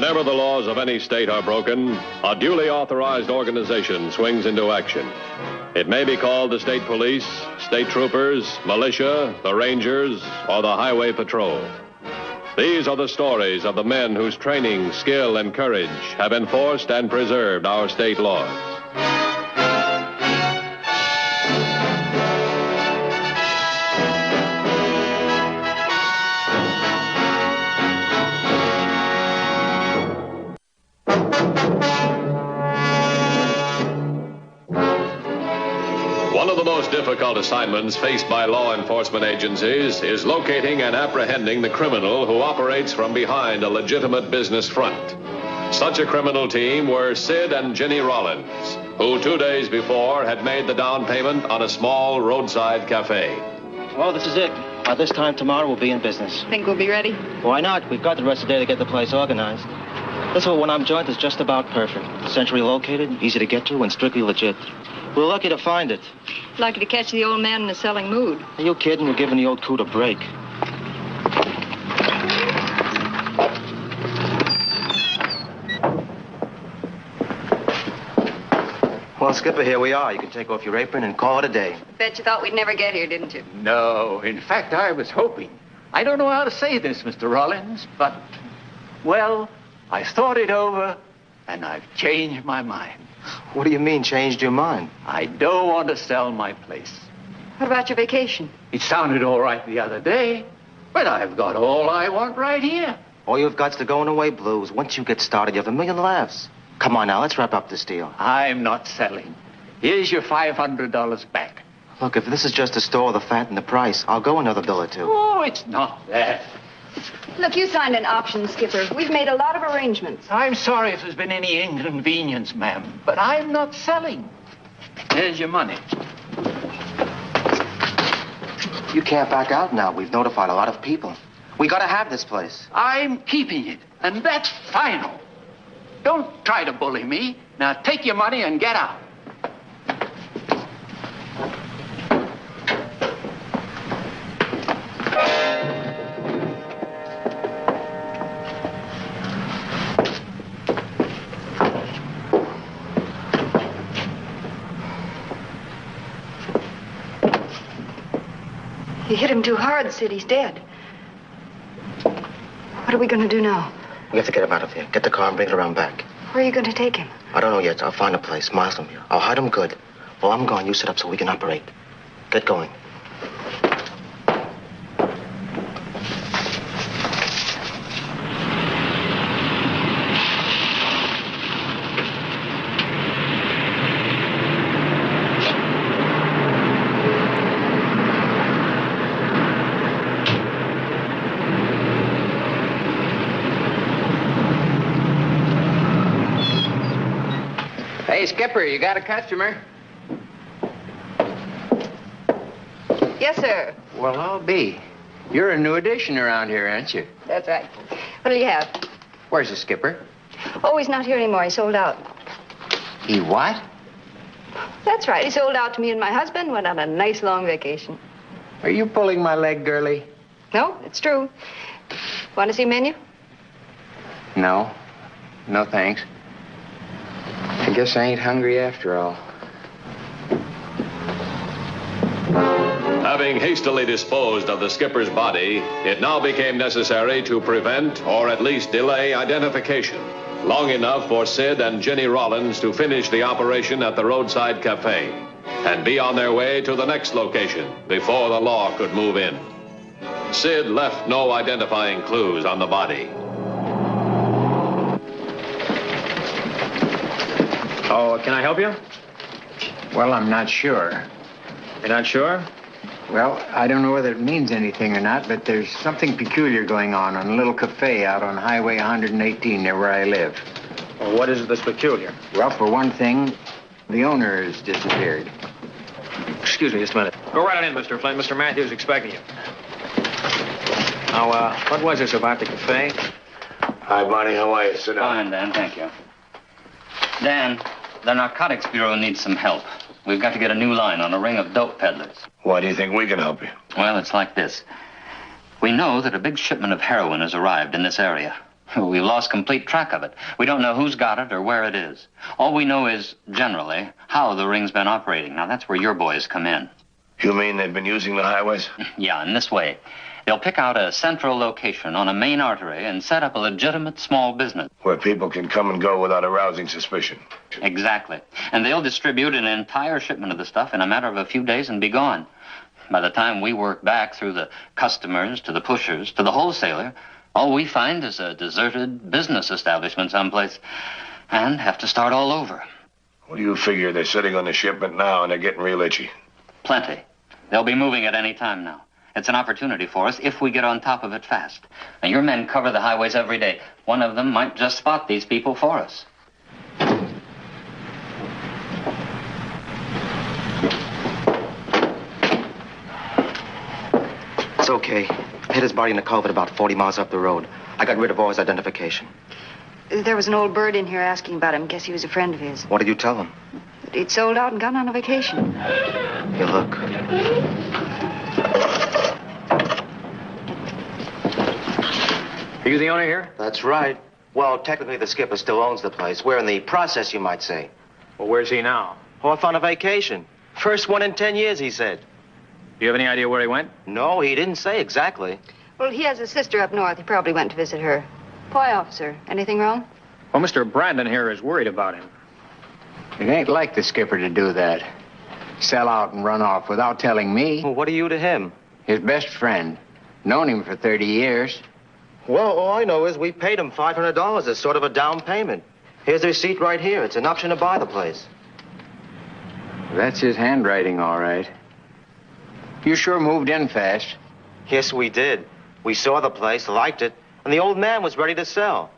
Whenever the laws of any state are broken, a duly authorized organization swings into action. It may be called the state police, state troopers, militia, the rangers, or the highway patrol. These are the stories of the men whose training, skill, and courage have enforced and preserved our state laws. One of the most difficult assignments faced by law enforcement agencies is locating and apprehending the criminal who operates from behind a legitimate business front. Such a criminal team were Sid and Jenny Rollins, who 2 days before had made the down payment on a small roadside cafe. Well, this is it. By this time tomorrow, we'll be in business. Think we'll be ready? Why not? We've got the rest of the day to get the place organized. This one-arm joint is just about perfect. Centrally located, easy to get to, and strictly legit. We're lucky to find it. Lucky to catch the old man in a selling mood. Are you kidding? We're giving the old coot a break. Well, Skipper, here we are. You can take off your apron and call it a day. Bet you thought we'd never get here, didn't you? No, in fact, I was hoping. I don't know how to say this, Mr. Rollins, but, well, I thought it over, and I've changed my mind. What do you mean, changed your mind? I don't want to sell my place. What about your vacation? It sounded all right the other day, but I've got all I want right here. All you've got's the going away blues. Once you get started, you have a million laughs. Come on now, let's wrap up this deal. I'm not selling. Here's your $500 back. Look, if this is just to store the fat and the price, I'll go another bill or two. Oh, it's not that. Look, you signed an option, Skipper. We've made a lot of arrangements. I'm sorry if there's been any inconvenience, ma'am, but I'm not selling. Here's your money. You can't back out now. We've notified a lot of people. We gotta have this place. I'm keeping it, and that's final. Don't try to bully me. Now take your money and get out. You hit him too hard, Sid. He's dead. What are we going to do now? We have to get him out of here. Get the car and bring it around back. Where are you going to take him? I don't know yet. I'll find a place miles from here. I'll hide him good. While I'm gone, you sit up so we can operate. Get going. Hey, Skipper, you got a customer? Yes, sir. Well, I'll be. You're a new addition around here, aren't you? That's right. What do you have? Where's the skipper? Oh, he's not here anymore. He sold out. He what? That's right. He sold out to me and my husband. Went on a nice long vacation. Are you pulling my leg, girlie? No, it's true. Want to see menu? No. No, thanks. I guess I ain't hungry after all. Having hastily disposed of the skipper's body, it now became necessary to prevent or at least delay identification long enough for Sid and Jenny Rollins to finish the operation at the roadside cafe and be on their way to the next location before the law could move in. Sid left no identifying clues on the body. Oh, can I help you? Well, I'm not sure. You're not sure? Well, I don't know whether it means anything or not, but there's something peculiar going on a little cafe out on Highway 118 near where I live. Well, what is it that's peculiar? Well, for one thing, the owner has disappeared. Excuse me just a minute. Go right on in, Mr. Flynn. Mr. Matthews is expecting you. Now, what was this about the cafe? Hi, Bonnie. How are you? Sit down. Fine, Dan. Thank you. Dan, the Narcotics Bureau needs some help. We've got to get a new line on a ring of dope peddlers. Why do you think we can help you? Well, it's like this. We know that a big shipment of heroin has arrived in this area. We've lost complete track of it. We don't know who's got it or where it is. All we know is, generally, how the ring's been operating. Now, that's where your boys come in. You mean they've been using the highways? Yeah, in this way. They'll pick out a central location on a main artery and set up a legitimate small business. Where people can come and go without arousing suspicion. Exactly. And they'll distribute an entire shipment of the stuff in a matter of a few days and be gone. By the time we work back through the customers, to the pushers, to the wholesaler, all we find is a deserted business establishment someplace and have to start all over. What do you figure? They're sitting on the shipment now and they're getting real itchy. Plenty. They'll be moving at any time now. It's an opportunity for us if we get on top of it fast. Now, your men cover the highways every day. One of them might just spot these people for us. It's okay. I hit his body in the culvert about 40 miles up the road. I got rid of all his identification. There was an old bird in here asking about him. Guess he was a friend of his. What did you tell him? He'd sold out and gone on a vacation. Here, look. Are you the owner here? That's right. Well, technically, the skipper still owns the place. We're in the process, you might say. Well, where's he now? Off on a vacation. First one in 10 years, he said. Do you have any idea where he went? No, he didn't say exactly. Well, he has a sister up north. He probably went to visit her. Why, officer? Anything wrong? Well, Mr. Brandon here is worried about him. It ain't like the skipper to do that. Sell out and run off without telling me. Well, what are you to him? His best friend. Known him for 30 years. Well, all I know is we paid him $500 as sort of a down payment. Here's the receipt right here. It's an option to buy the place. That's his handwriting, all right. You sure moved in fast. Yes, we did. We saw the place, liked it, and the old man was ready to sell.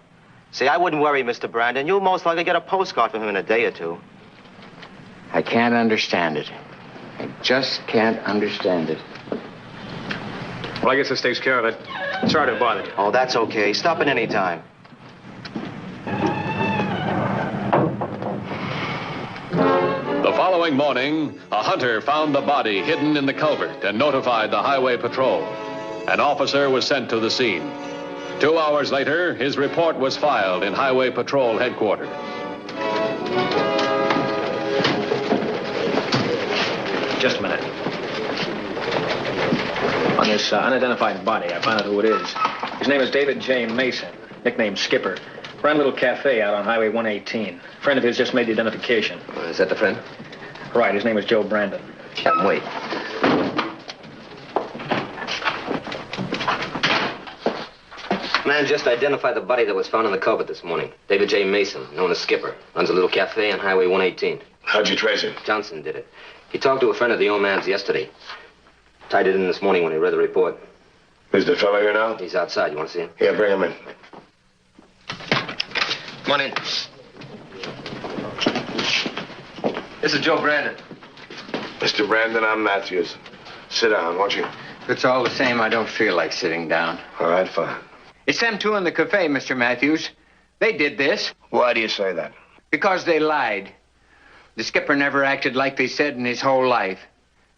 See, I wouldn't worry, Mr. Brandon. You'll most likely get a postcard from him in a day or two. I can't understand it. I just can't understand it. Well, I guess this takes care of it. Sorry to bother you. Oh, that's okay. Stop at any time. The following morning, a hunter found the body hidden in the culvert and notified the highway patrol. An officer was sent to the scene. 2 hours later, his report was filed in Highway Patrol headquarters. Just a minute. On this unidentified body, I found out who it is. His name is David J. Mason, nicknamed Skipper. Ran a little cafe out on Highway 118. A friend of his just made the identification. Is that the friend? Right, his name is Joe Brandon. Wait. Man just identified the body that was found in the culvert this morning. David J. Mason, known as Skipper. Runs a little cafe on Highway 118. How'd you trace him? Johnson did it. He talked to a friend of the old man's yesterday. Tied it in this morning when he read the report. Is the fellow here now? He's outside. You want to see him? Yeah, bring him in. Come on in. This is Joe Brandon. Mr. Brandon, I'm Matthews. Sit down, won't you? If it's all the same, I don't feel like sitting down. All right, fine. It's them two in the cafe, Mr. Matthews. They did this. Why do you say that? Because they lied. The skipper never acted like they said in his whole life.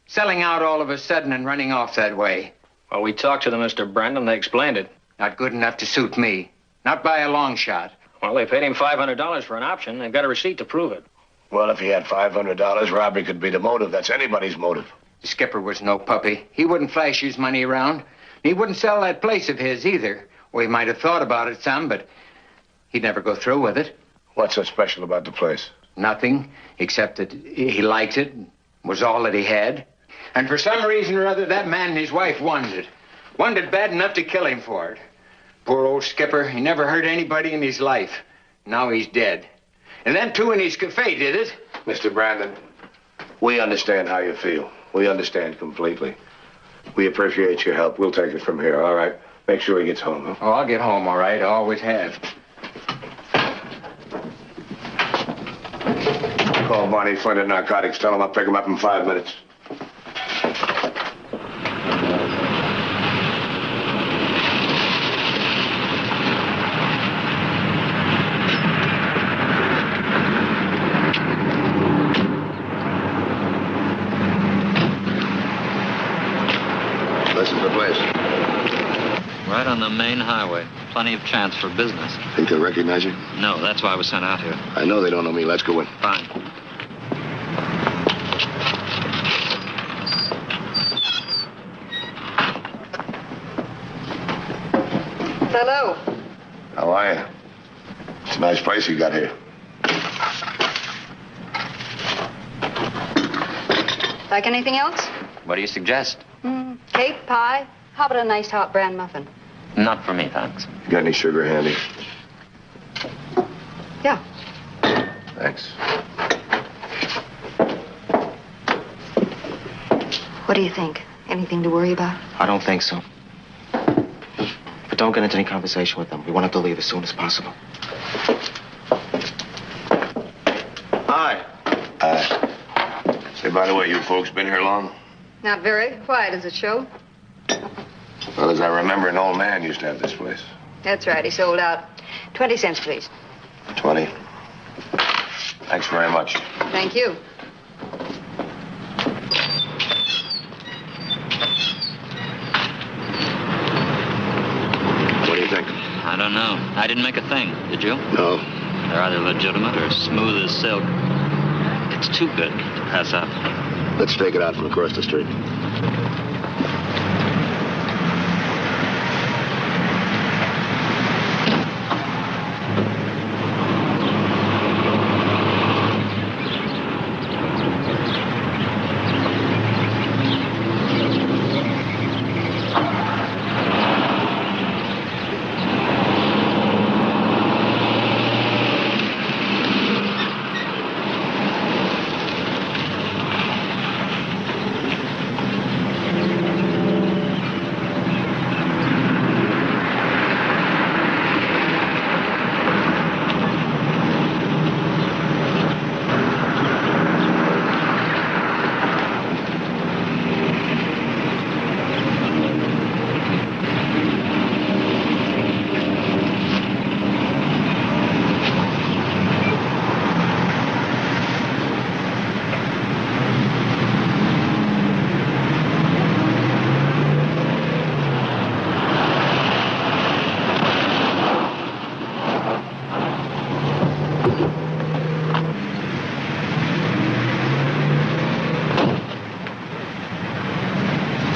Selling out all of a sudden and running off that way. Well, we talked to them, Mr. Brandon. They explained it. Not good enough to suit me. Not by a long shot. Well, they paid him $500 for an option. They've got a receipt to prove it. Well, if he had $500, robbery could be the motive. That's anybody's motive. The skipper was no puppy. He wouldn't flash his money around. He wouldn't sell that place of his either. Well, he might have thought about it some, but he'd never go through with it. What's so special about the place? Nothing, except that he liked it, was all that he had. And for some reason or other, that man and his wife wanted it. Wanted it bad enough to kill him for it. Poor old skipper, he never hurt anybody in his life. Now he's dead. And them two in his cafe did it. Mr. Brandon, we understand how you feel. We understand completely. We appreciate your help. We'll take it from here, all right? Make sure he gets home, huh? Oh, I'll get home, all right. I always have. Call Barney Flint at Narcotics. Tell him I'll pick him up in 5 minutes. This is the place. Right on the main highway. Plenty of chance for business. Think they'll recognize you? No, that's why I was sent out here. I know they don't know me. Let's go in. Fine. Hello. How are you? It's a nice place you got here. Like anything else? What do you suggest? Cake, pie. How about a nice hot bran muffin? Not for me, thanks. You got any sugar handy? Yeah. Thanks. What do you think? Anything to worry about? I don't think so. But don't get into any conversation with them. We want them to leave as soon as possible. Hi. Say, by the way, you folks been here long? Not very. Why, does it show? Well, as I remember, an old man used to have this place. That's right. He sold out. 20 cents, please. 20. Thanks very much. Thank you. What do you think? I don't know. I didn't make a thing. Did you? No. They're either legitimate or smooth as silk. It's too good to pass up. Let's take it out from across the street.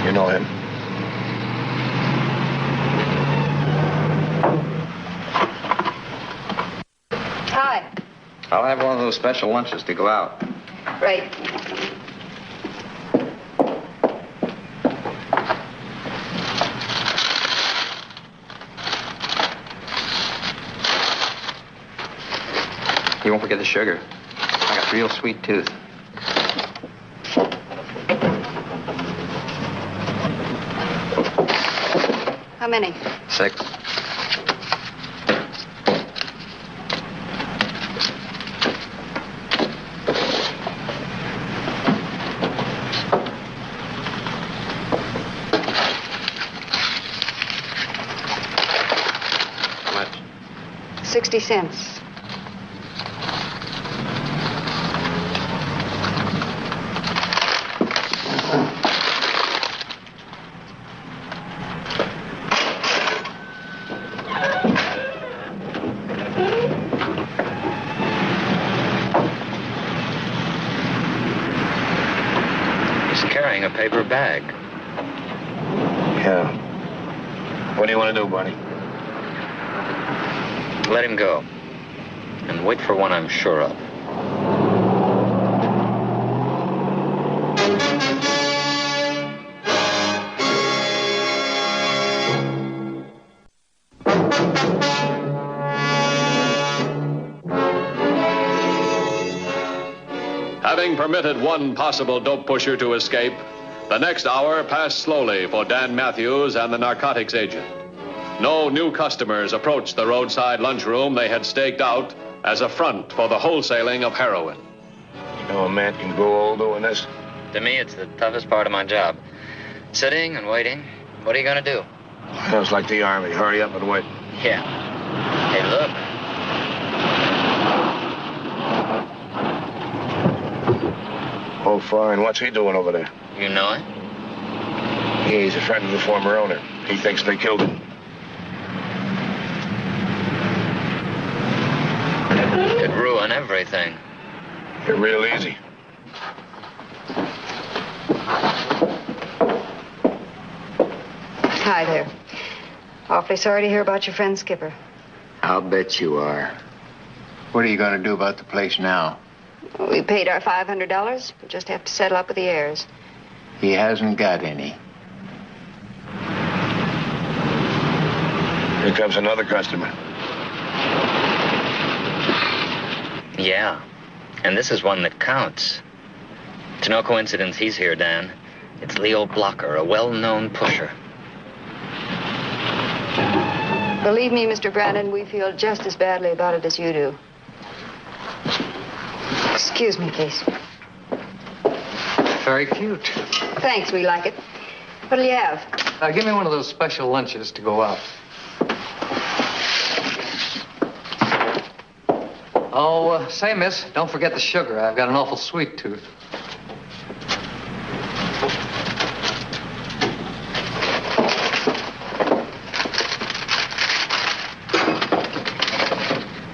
You know him? Hi. I'll have one of those special lunches to go out. Right. You won't forget the sugar. I got a real sweet tooth. How many? 6. How much? 60 cents. Carrying a paper bag. Yeah. What do you want to do, buddy? Let him go. And wait for one I'm sure of. Having permitted one possible dope pusher to escape, the next hour passed slowly for Dan Matthews and the narcotics agent. No new customers approached the roadside lunchroom they had staked out as a front for the wholesaling of heroin. You know a man can grow old doing this? To me, it's the toughest part of my job. Sitting and waiting. What are you gonna do? Sounds like the Army. Hurry up and wait. Yeah. Hey, look. Oh, fine. What's he doing over there? You know him? Yeah, he's a friend of the former owner. He thinks they killed him. everything. You're real easy. Hi there. Awfully sorry to hear about your friend Skipper. I'll bet you are. What are you going to do about the place now? We paid our $500. We'll just have to settle up with the heirs. He hasn't got any. Here comes another customer. Yeah, and this is one that counts. It's no coincidence he's here, Dan. It's Leo Blocker, a well-known pusher. Believe me, Mr. Brandon, we feel just as badly about it as you do. Excuse me, please. Very cute. Thanks, we like it. What'll you have? Give me one of those special lunches to go out. Oh, say, miss, don't forget the sugar. I've got an awful sweet tooth.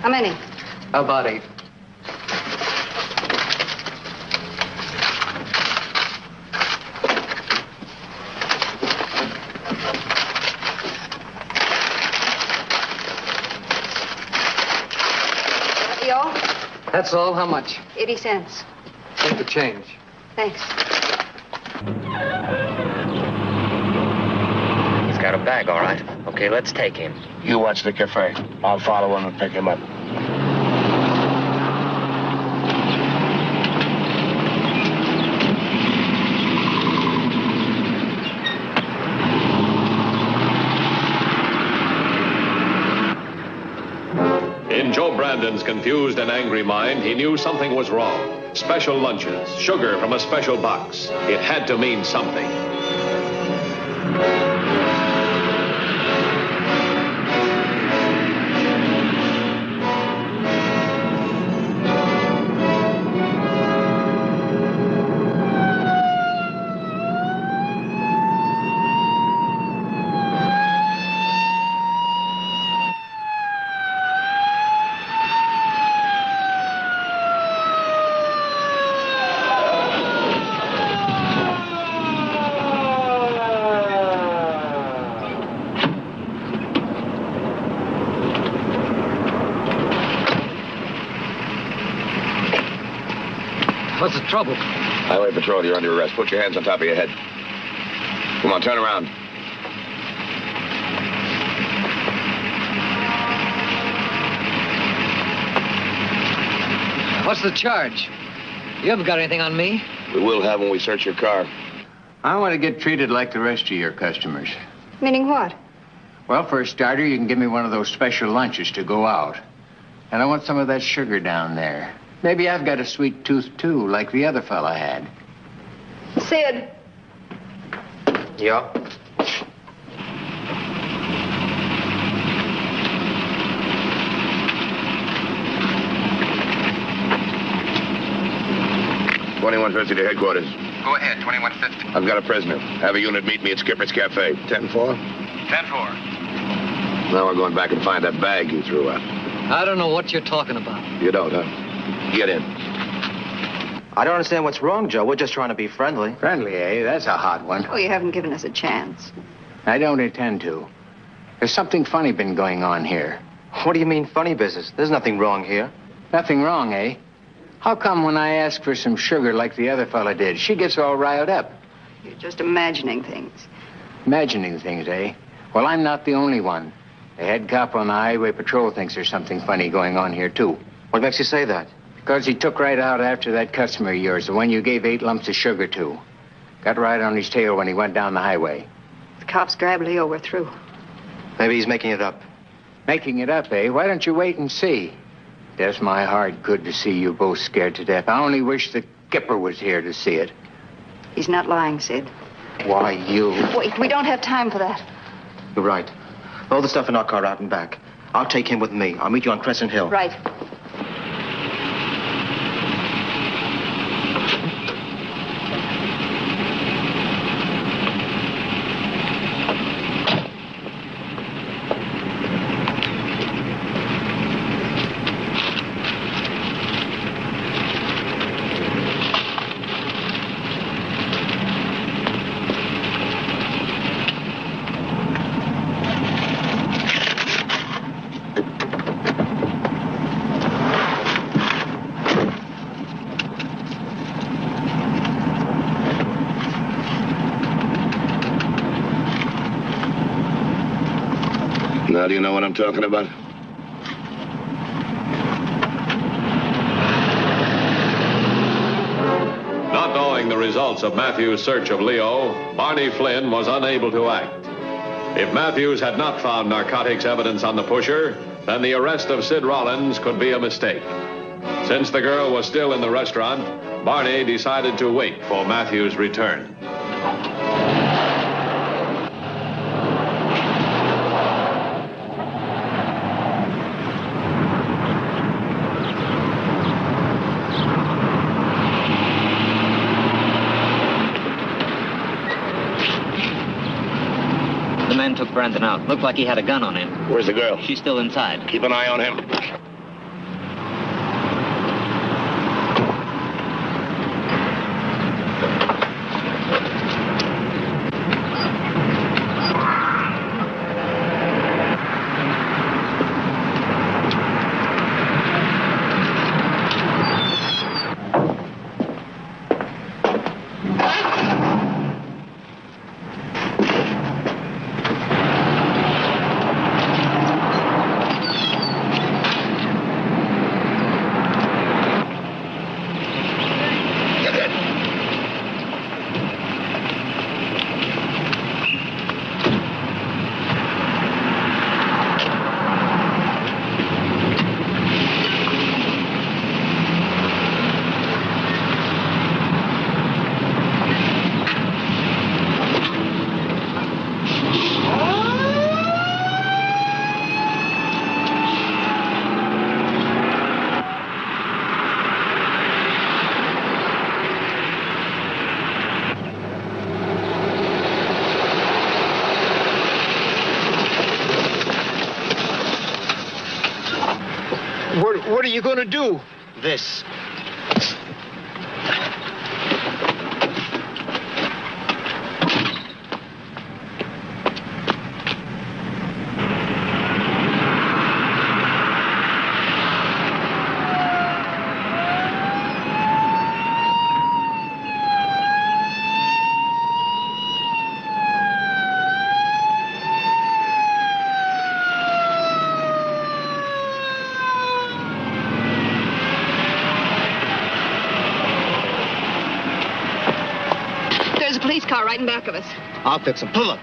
How many? About 8. That's all. How much? 80 cents. Take the change. Thanks. He's got a bag, all right. Okay, let's take him. You watch the cafe. I'll follow him and pick him up. In Joe Brandon's confused and angry mind, he knew something was wrong. Special lunches, sugar from a special box. It had to mean something. What's the trouble? Highway Patrol, you're under arrest. Put your hands on top of your head. Come on, turn around. What's the charge? You haven't got anything on me. We will have when we search your car. I want to get treated like the rest of your customers. Meaning what? Well, for a starter, you can give me one of those special lunches to go out. And I want some of that sugar down there. Maybe I've got a sweet tooth, too, like the other fella had. Sid. Yeah? $21.50 to headquarters. Go ahead, 2150. I've got a prisoner. Have a unit meet me at Skipper's Cafe. 10-4? 10-4. Now we're going back and find that bag you threw out. I don't know what you're talking about. You don't, huh? Get in. I don't understand what's wrong, Joe. We're just trying to be friendly. Friendly, eh? That's a hot one. Oh, you haven't given us a chance. I don't intend to. There's something funny been going on here. What do you mean, funny business? There's nothing wrong here. Nothing wrong, eh? How come when I ask for some sugar like the other fella did, she gets all riled up? You're just imagining things. Imagining things, eh? Well, I'm not the only one. The head cop on the highway patrol thinks there's something funny going on here, too. What makes you say that? Because he took right out after that customer of yours, the one you gave 8 lumps of sugar to. Got right on his tail when he went down the highway. The cops grabbed Leo, we're through. Maybe he's making it up. Making it up, eh? Why don't you wait and see? Does my heart good to see you both scared to death. I only wish the skipper was here to see it. He's not lying, Sid. Why, you... Wait, we don't have time for that. You're right. All the stuff in our car out and back. I'll take him with me. I'll meet you on Crescent Hill. Right. Now do you know what I'm talking about? Not knowing the results of Matthews' search of Leo, Barney Flynn was unable to act. If Matthews had not found narcotics evidence on the pusher, then the arrest of Sid Rollins could be a mistake. Since the girl was still in the restaurant, Barney decided to wait for Matthews' return. The men took Brandon out. Looked like he had a gun on him. Where's the girl? She's still inside. Keep an eye on him. What are you going to do? This. There's a police car right in back of us. I'll fix him. Pull up.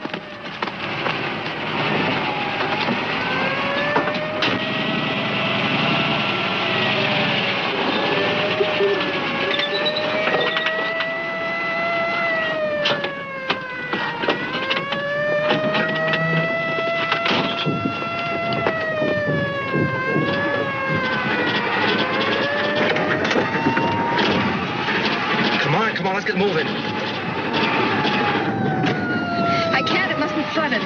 Come on, let's get moving. I can't. It must be flooded.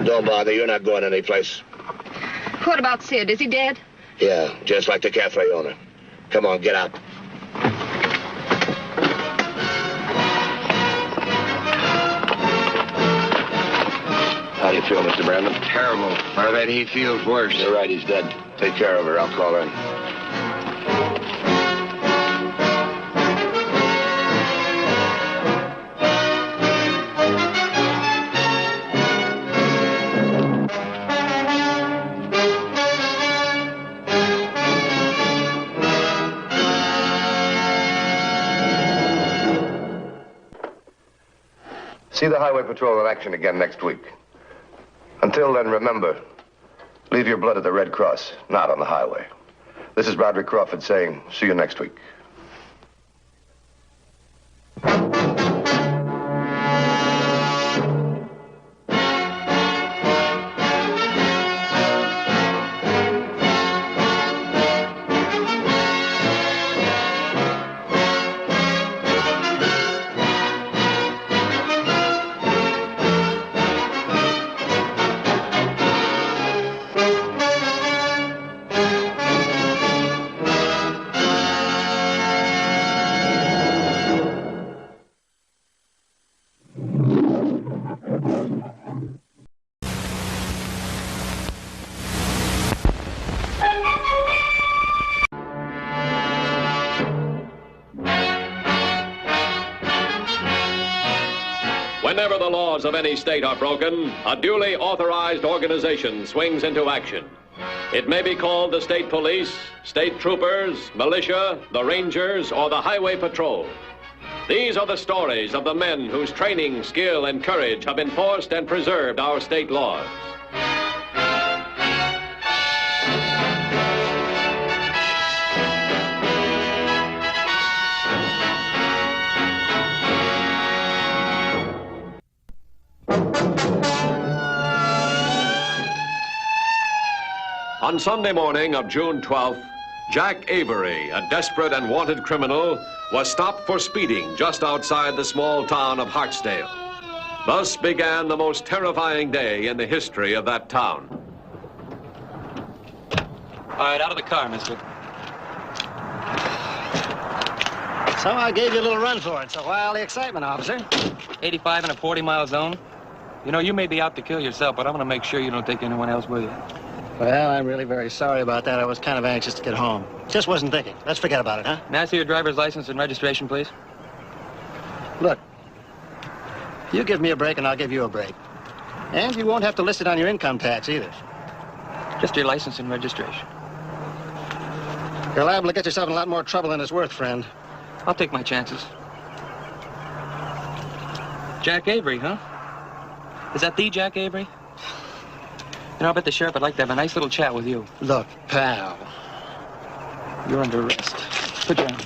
Don't bother, you're not going anyplace. What about Sid? Is he dead? Yeah, just like the cafe owner. Come on, get out. How do you feel, Mr. Brandon? Terrible. I bet he feels worse. You're right, he's dead. Take care of her, I'll call in. See the Highway Patrol in action again next week. Until then, remember, leave your blood at the Red Cross, not on the highway. This is Roderick Crawford saying, see you next week. Whenever the laws of any state are broken, a duly authorized organization swings into action. It may be called the state police, state troopers, militia, the rangers, or the highway patrol. These are the stories of the men whose training, skill, and courage have enforced and preserved our state laws. On Sunday morning of June 12th, Jack Avery, a desperate and wanted criminal, was stopped for speeding just outside the small town of Hartsdale. Thus began the most terrifying day in the history of that town. All right, out of the car, mister. So I gave you a little run for it. So why all the excitement, officer? 85 in a 40-mile zone. You know, you may be out to kill yourself, but I'm going to make sure you don't take anyone else with you. Well, I'm really very sorry about that. I was kind of anxious to get home. Just wasn't thinking. Let's forget about it, huh? May I see your driver's license and registration, please? Look, you give me a break and I'll give you a break. And you won't have to list it on your income tax either. Just your license and registration. You're liable to get yourself in a lot more trouble than it's worth, friend. I'll take my chances. Jack Avery, huh? Is that the Jack Avery? You know, I bet the sheriff would like to have a nice little chat with you. Look, pal. You're under arrest. Put your arm.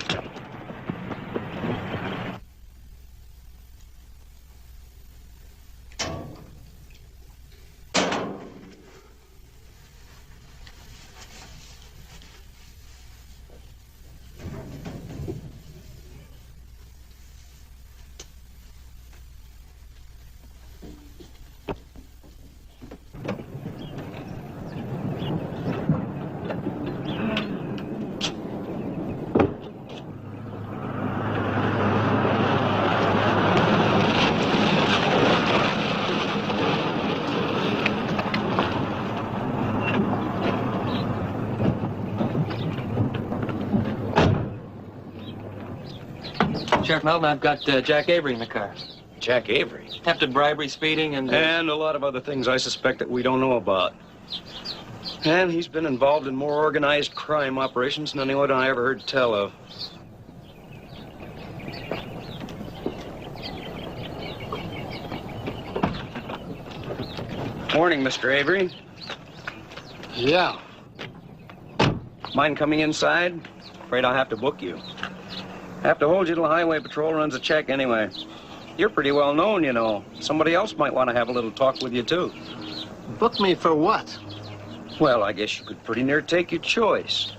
Sheriff Melton, I've got Jack Avery in the car. Jack Avery? Attempted bribery, speeding, and... And a lot of other things I suspect that we don't know about. And he's been involved in more organized crime operations than anyone I ever heard tell of. Morning, Mr. Avery. Yeah. Mind coming inside? Afraid I'll have to book you. Have to hold you till the highway patrol runs a check anyway. You're pretty well known, you know. Somebody else might want to have a little talk with you, too. Book me for what? Well, I guess you could pretty near take your choice.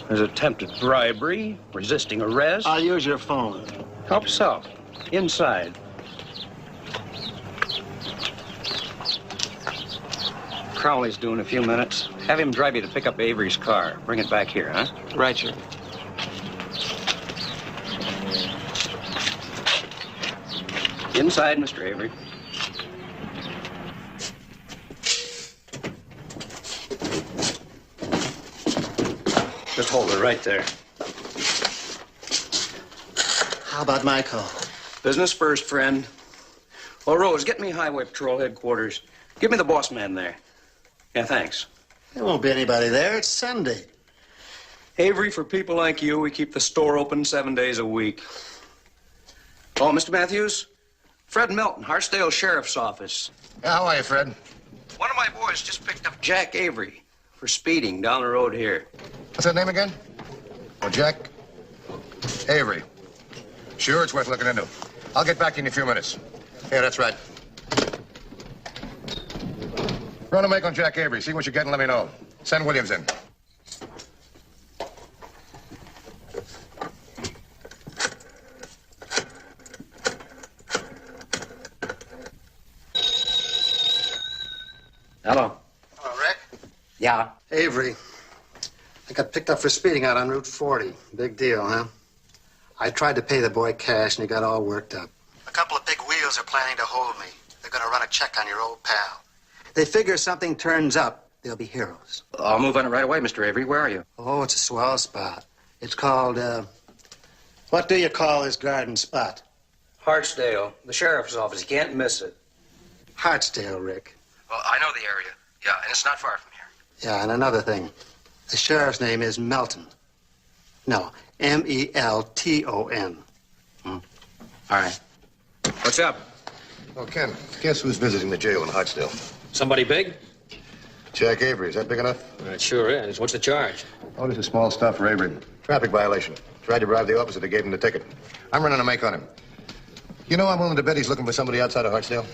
There's attempted bribery, resisting arrest. I'll use your phone. Help yourself. Inside. Crowley's due in a few minutes. Have him drive you to pick up Avery's car. Bring it back here, huh? Right, sir. Inside, Mr. Avery. Just hold it right there. How about my call? Business first, friend. Well, Rose, get me Highway Patrol headquarters. Give me the boss man there. Yeah, thanks. There won't be anybody there. It's Sunday. Avery, for people like you, we keep the store open 7 days a week. Oh, Mr. Matthews? Fred Melton, Hartsdale Sheriff's Office. Yeah, how are you, Fred? One of my boys just picked up Jack Avery for speeding down the road here. What's that name again? Oh, Jack Avery. Sure, it's worth looking into. I'll get back to you in a few minutes. Yeah, that's right. Run a make on Jack Avery. See what you get and let me know. Send Williams in. Hello. Hello, Rick. Yeah. Avery. I got picked up for speeding out on Route 40. Big deal, huh? I tried to pay the boy cash, and he got all worked up. A couple of big wheels are planning to hold me. They're going to run a check on your old pal. They figure if something turns up, they'll be heroes. I'll move on it right away, Mr. Avery. Where are you? Oh, it's a swell spot. It's called, what do you call this garden spot? Hartsdale, the sheriff's office. You can't miss it. Hartsdale, Rick. Well, I know the area. Yeah, and it's not far from here. Yeah, and another thing. The sheriff's name is Melton. No, Melton. All right. What's up? Oh, Ken, guess who's visiting the jail in Hartsdale? Somebody big? Jack Avery. Is that big enough? It sure is. What's the charge? Oh, this is small stuff for Avery. Traffic violation. Tried to bribe the officer. They gave him the ticket. I'm running a make on him. You know, I'm willing to bet he's looking for somebody outside of Hartsdale.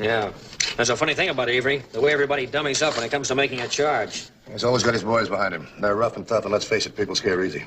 Yeah. That's a funny thing about Avery. The way everybody dummies up when it comes to making a charge. He's always got his boys behind him. They're rough and tough, and let's face it, people scare easy.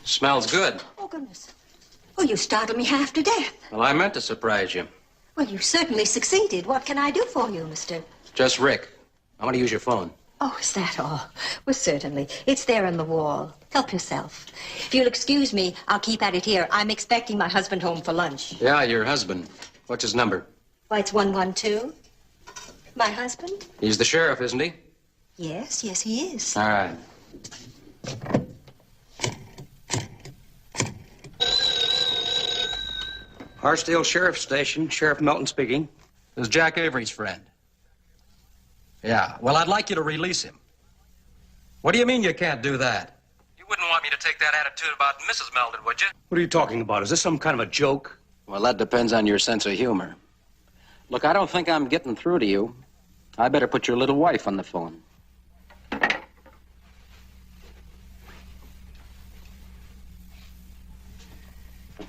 Smells good. Oh, goodness. Well, you startled me half to death. Well, I meant to surprise you. Well, you certainly succeeded. What can I do for you, mister? Just Rick. I want to use your phone. Oh, is that all? Well, certainly. It's there on the wall. Help yourself. If you'll excuse me, I'll keep at it here. I'm expecting my husband home for lunch. Yeah, your husband. What's his number? Why, it's 112. My husband? He's the sheriff, isn't he? Yes, he is. All right. Hartsdale Sheriff's Station. Sheriff Melton speaking. This is Jack Avery's friend. Yeah, well, I'd like you to release him. What do you mean you can't do that? You wouldn't want me to take that attitude about Mrs. Melton, would you? What are you talking about? Is this some kind of a joke? Well, that depends on your sense of humor. Look, I don't think I'm getting through to you. I better put your little wife on the phone.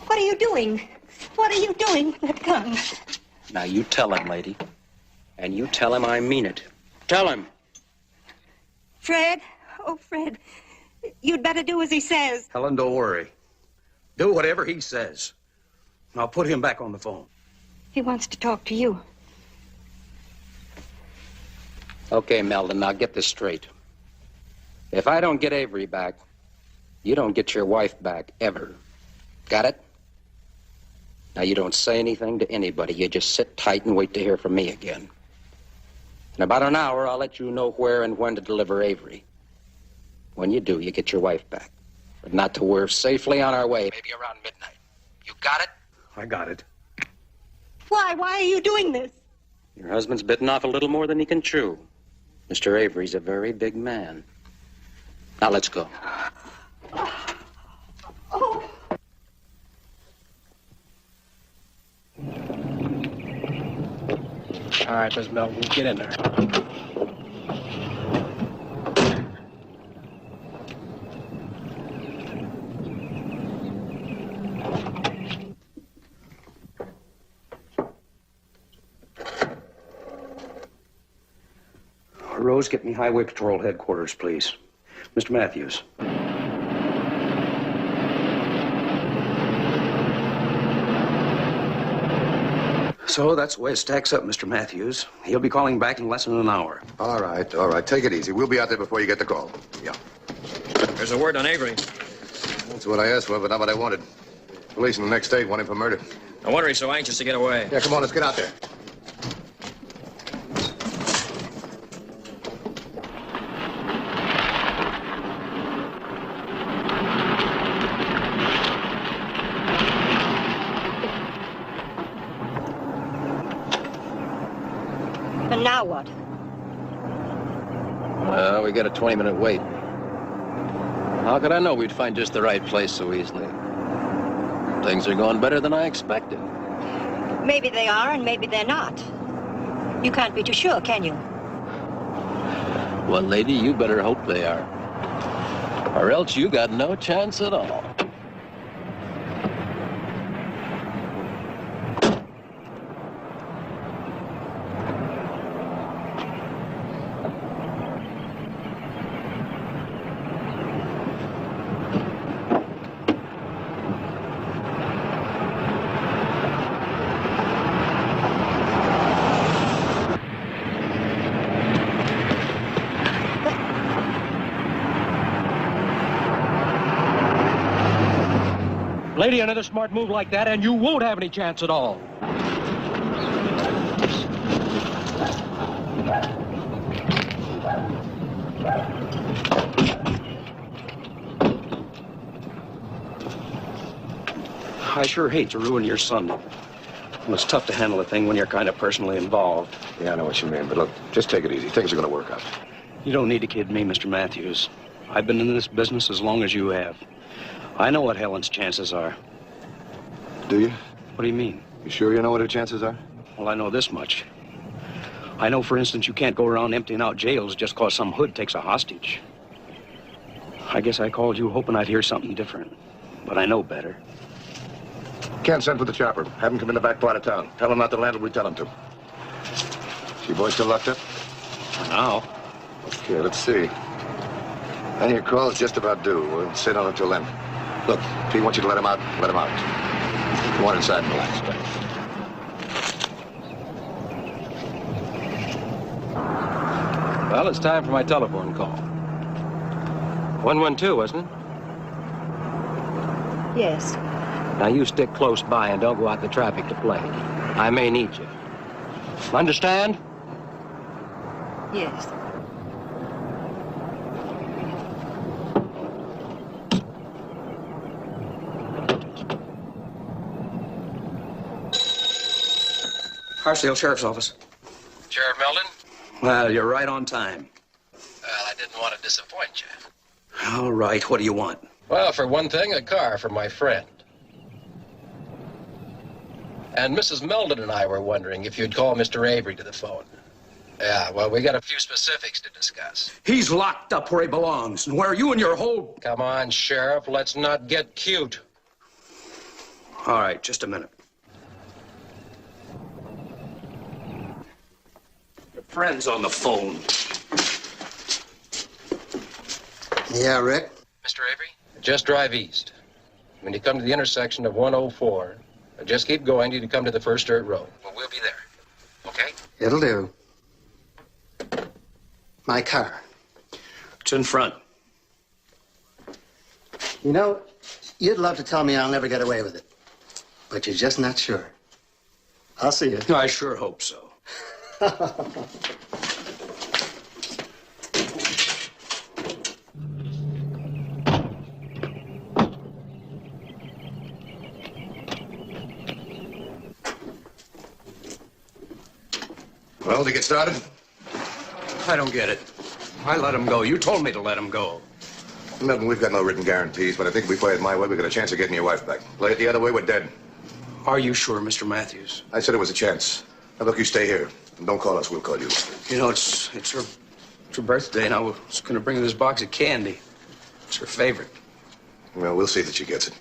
What are you doing? What are you doing with that gun? Now, you tell him, lady. And you tell him I mean it. Tell him. Fred? Oh, Fred. You'd better do as he says. Helen, don't worry. Do whatever he says. Now put him back on the phone. He wants to talk to you. Okay, Melton, now get this straight. If I don't get Avery back, you don't get your wife back, ever. Got it? Now, you don't say anything to anybody. You just sit tight and wait to hear from me again. In about an hour, I'll let you know where and when to deliver Avery. When you do, you get your wife back. But not till we're safely on our way, maybe around midnight. You got it? I got it. Why? Why are you doing this? Your husband's bitten off a little more than he can chew. Mr. Avery's a very big man. Now, let's go. Oh. All right, Miss Melton, get in there. Rose, get me Highway Patrol headquarters, please. Mr. Matthews. So that's the way it stacks up, Mr. Matthews. He'll be calling back in less than an hour. All right. Take it easy. We'll be out there before you get the call. Yeah. There's a word on Avery. That's what I asked for, but not what I wanted. Police in the next state want him for murder. No wonder he's so anxious to get away. Yeah, come on, let's get out there. And now what? Well, we got a 20-minute wait. How could I know we'd find just the right place so easily? Things are going better than I expected. Maybe they are and maybe they're not. You can't be too sure, can you? Well, lady, you better hope they are. Or else you got no chance at all. Lady, another smart move like that, and you won't have any chance at all. I sure hate to ruin your Sunday. Well, it's tough to handle a thing when you're kind of personally involved. Yeah, I know what you mean, but look, just take it easy. Things are going to work out. You don't need to kid me, Mr. Matthews. I've been in this business as long as you have. I know what Helen's chances are. Do you? What do you mean? You sure you know what her chances are? Well, I know this much. I know, for instance, you can't go around emptying out jails just because some hood takes a hostage. I guess I called you hoping I'd hear something different, but I know better. Can't send for the chopper. Have him come in the back part of town. Tell him not to land when we tell him to. Is your boy still locked up? For now. Okay, let's see. And your call's just about due. We'll sit on until then. Look, if he wants you to let him out, let him out. Go on inside and relax. Well, it's time for my telephone call. 112, wasn't it? Yes. Now, you stick close by and don't go out in the traffic to play. I may need you. Understand? Yes. Harsdale Sheriff's Office. Sheriff Meldon? Well, you're right on time. Well, I didn't want to disappoint you. All right, what do you want? Well, for one thing, a car for my friend. And Mrs. Meldon and I were wondering if you'd call Mr. Avery to the phone. Yeah, well, we got a few specifics to discuss. He's locked up where he belongs, and where you and your whole... Come on, Sheriff, let's not get cute. All right, just a minute. Your friend's on the phone. Yeah, Rick? Mr. Avery? Just drive east. When you come to the intersection of 104, just keep going till you come to the first dirt road. Well, we'll be there. Okay? It'll do. My car. It's in front. You know, you'd love to tell me I'll never get away with it. But you're just not sure. I'll see you. I sure hope so. Well, to get started? I don't get it. I let him go. You told me to let him go. Milton, we've got no written guarantees, but I think if we play it my way, we got a chance of getting your wife back. Play it the other way, we're dead. Are you sure, Mr. Matthews? I said it was a chance. Now, look, you stay here. And don't call us, we'll call you. You know, it's her birthday, and I was going to bring her this box of candy. It's her favorite. Well, we'll see that she gets it.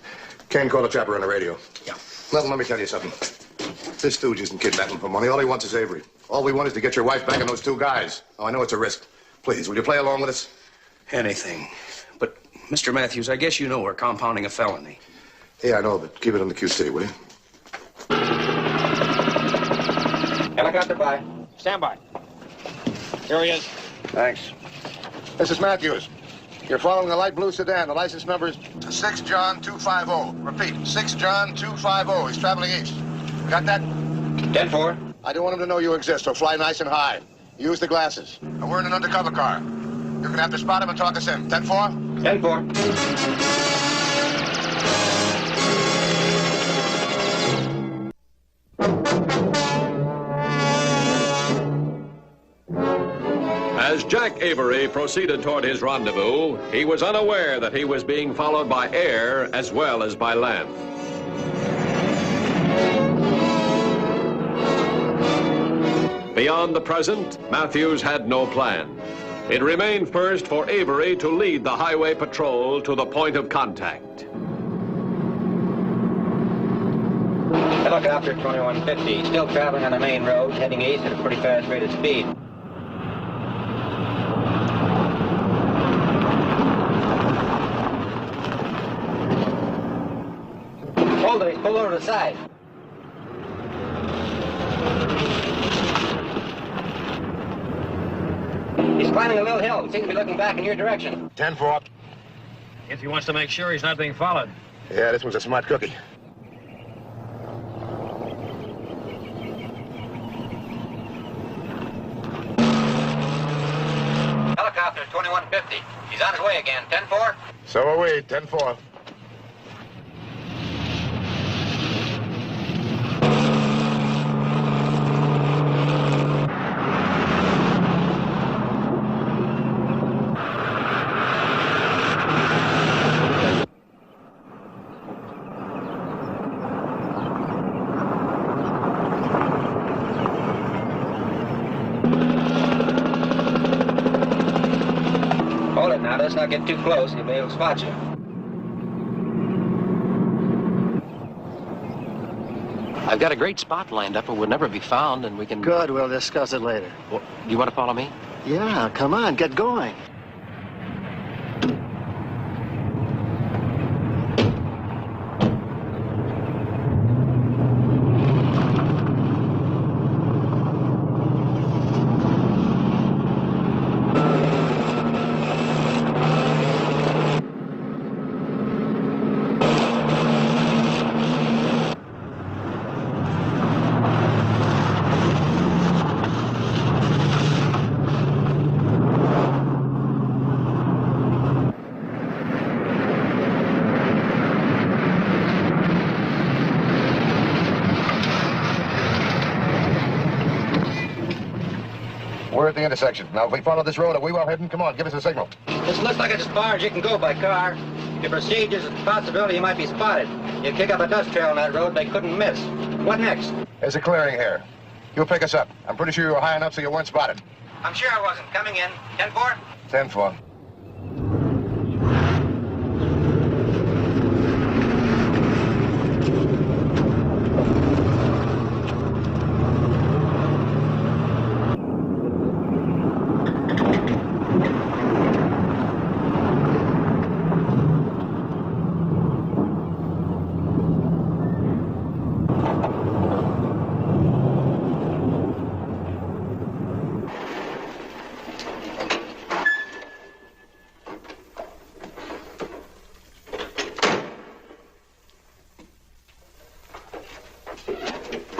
Ken, call the trapper on the radio. Yeah. Milton, let me tell you something. This stooge isn't kidnapping for money. All he wants is Avery. All we want is to get your wife back and those two guys. Oh, I know it's a risk. Please, will you play along with us? Anything. But, Mr. Matthews, I guess you know we're compounding a felony. Yeah, I know, but keep it on the QC, will you? Helicopter by. Stand by. Here he is. Thanks. This is Matthews. You're following a light blue sedan. The license number is 6 John 250. Repeat, 6 John 250. He's traveling east. Got that? 10-4. I don't want him to know you exist, so fly nice and high. Use the glasses. And we're in an undercover car. You're gonna have to spot him and talk us in. 10-4? 10-4. As Jack Avery proceeded toward his rendezvous, he was unaware that he was being followed by air as well as by land. Beyond the present, Matthews had no plan. It remained first for Avery to lead the highway patrol to the point of contact. Helicopter 2150, still traveling on the main road, heading east at a pretty fast rate of speed. Hold it, pull over to the side. He's climbing a little hill. He seems to be looking back in your direction. 10-4. If he wants to make sure he's not being followed. Yeah, this one's a smart cookie. Helicopter 2150. He's on his way again. 10-4. So are we, 10-4. Hold it now. Let's not get too close. He'll be able to spot you. I've got a great spot lined up, but we'll never be found, and we can... Good, we'll discuss it later. Well, you want to follow me? Yeah, come on, get going. We're at the intersection. Now, if we follow this road, are we well hidden? Come on, give us a signal. This looks like it's as far as you can go by car. If you proceed, there's a possibility you might be spotted. You kick up a dust trail on that road, they couldn't miss. What next? There's a clearing here. You'll pick us up. I'm pretty sure you were high enough so you weren't spotted. I'm sure I wasn't. Coming in. 10-4? 10-4.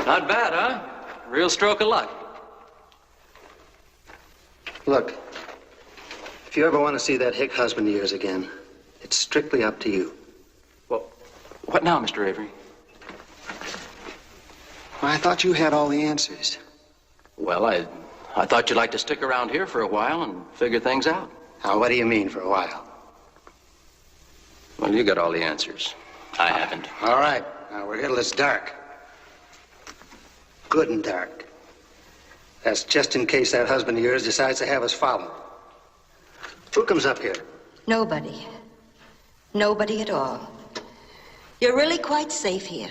Not bad, huh? Real stroke of luck. Look, if you ever want to see that hick husband of yours again, it's strictly up to you. Well, what now, Mr. Avery? I thought you had all the answers. Well, I thought you'd like to stick around here for a while and figure things out. Now, what do you mean for a while? Well, you got all the answers. I haven't. All right. Now, we're here till it's dark. Good and dark. That's just in case that husband of yours decides to have us followed. Who comes up here? Nobody. Nobody at all. You're really quite safe here.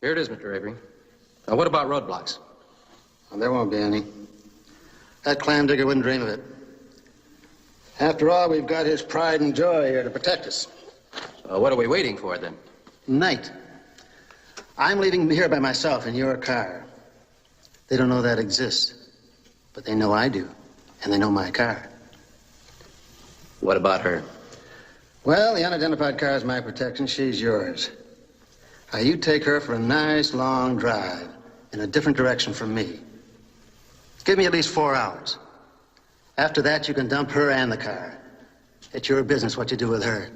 Here it is, Mr. Avery. Now, what about roadblocks? Well, there won't be any. That clam digger wouldn't dream of it. After all, we've got his pride and joy here to protect us. So what are we waiting for, then? Night. I'm leaving here by myself in your car. They don't know that exists, but they know I do, and they know my car. What about her? Well, the unidentified car is my protection. She's yours. Now, you take her for a nice, long drive in a different direction from me. Give me at least 4 hours. After that, you can dump her and the car. It's your business what you do with her.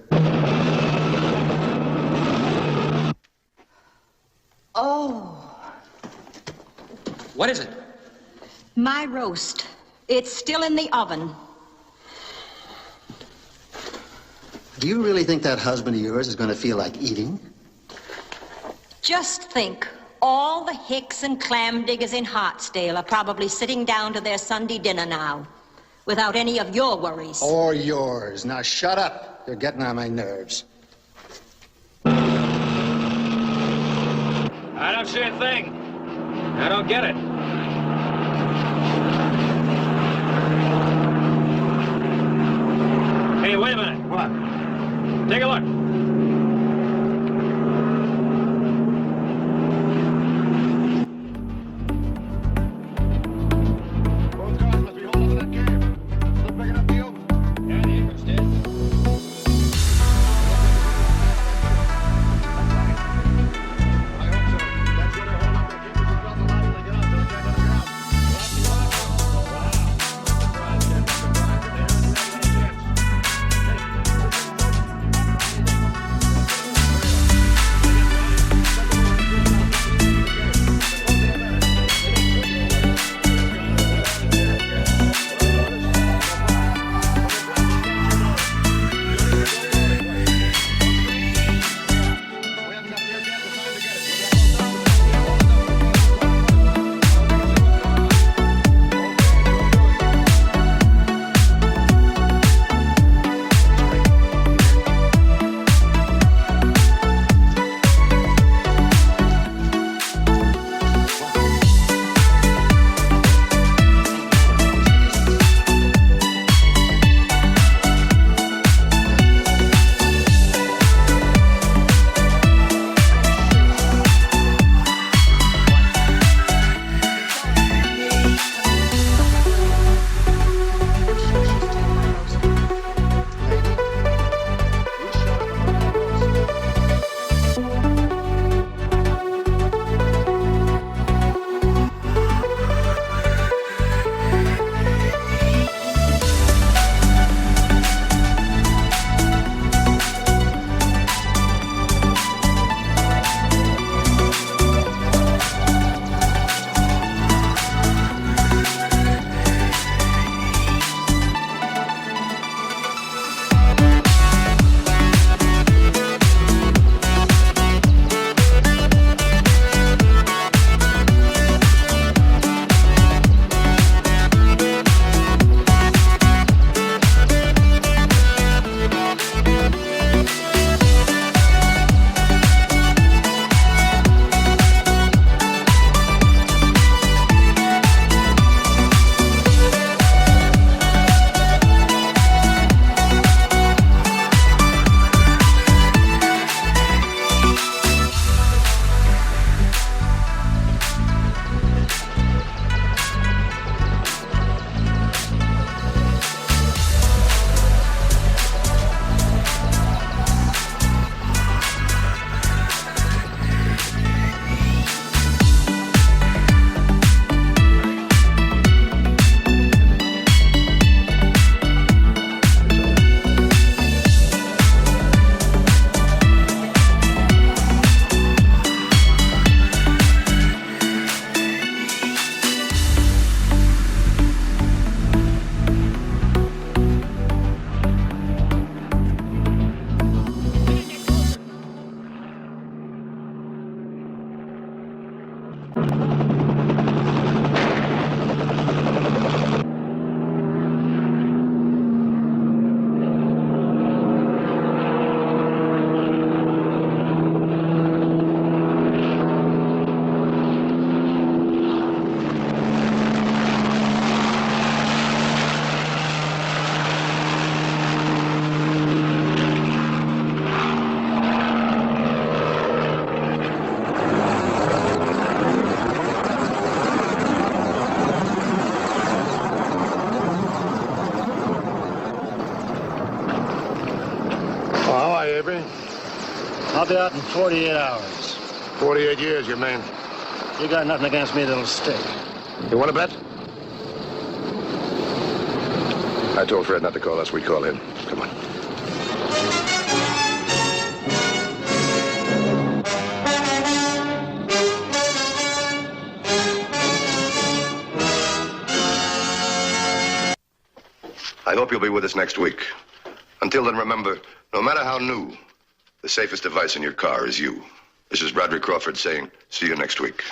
Oh. What is it? My roast. It's still in the oven. Do you really think that husband of yours is going to feel like eating? Just think. All the hicks and clam diggers in Hartsdale are probably sitting down to their Sunday dinner now, without any of your worries. Or yours. Now shut up. You're getting on my nerves. I don't see a thing. I don't get it. Hey, wait a minute. What? Take a look. I'll be out in 48 hours. 48 years, you mean? You got nothing against me that'll stick. You want to bet? I told Fred not to call us. We'd call him. Come on. I hope you'll be with us next week. Until then, remember, no matter how new, the safest device in your car is you. This is Broderick Crawford saying, see you next week.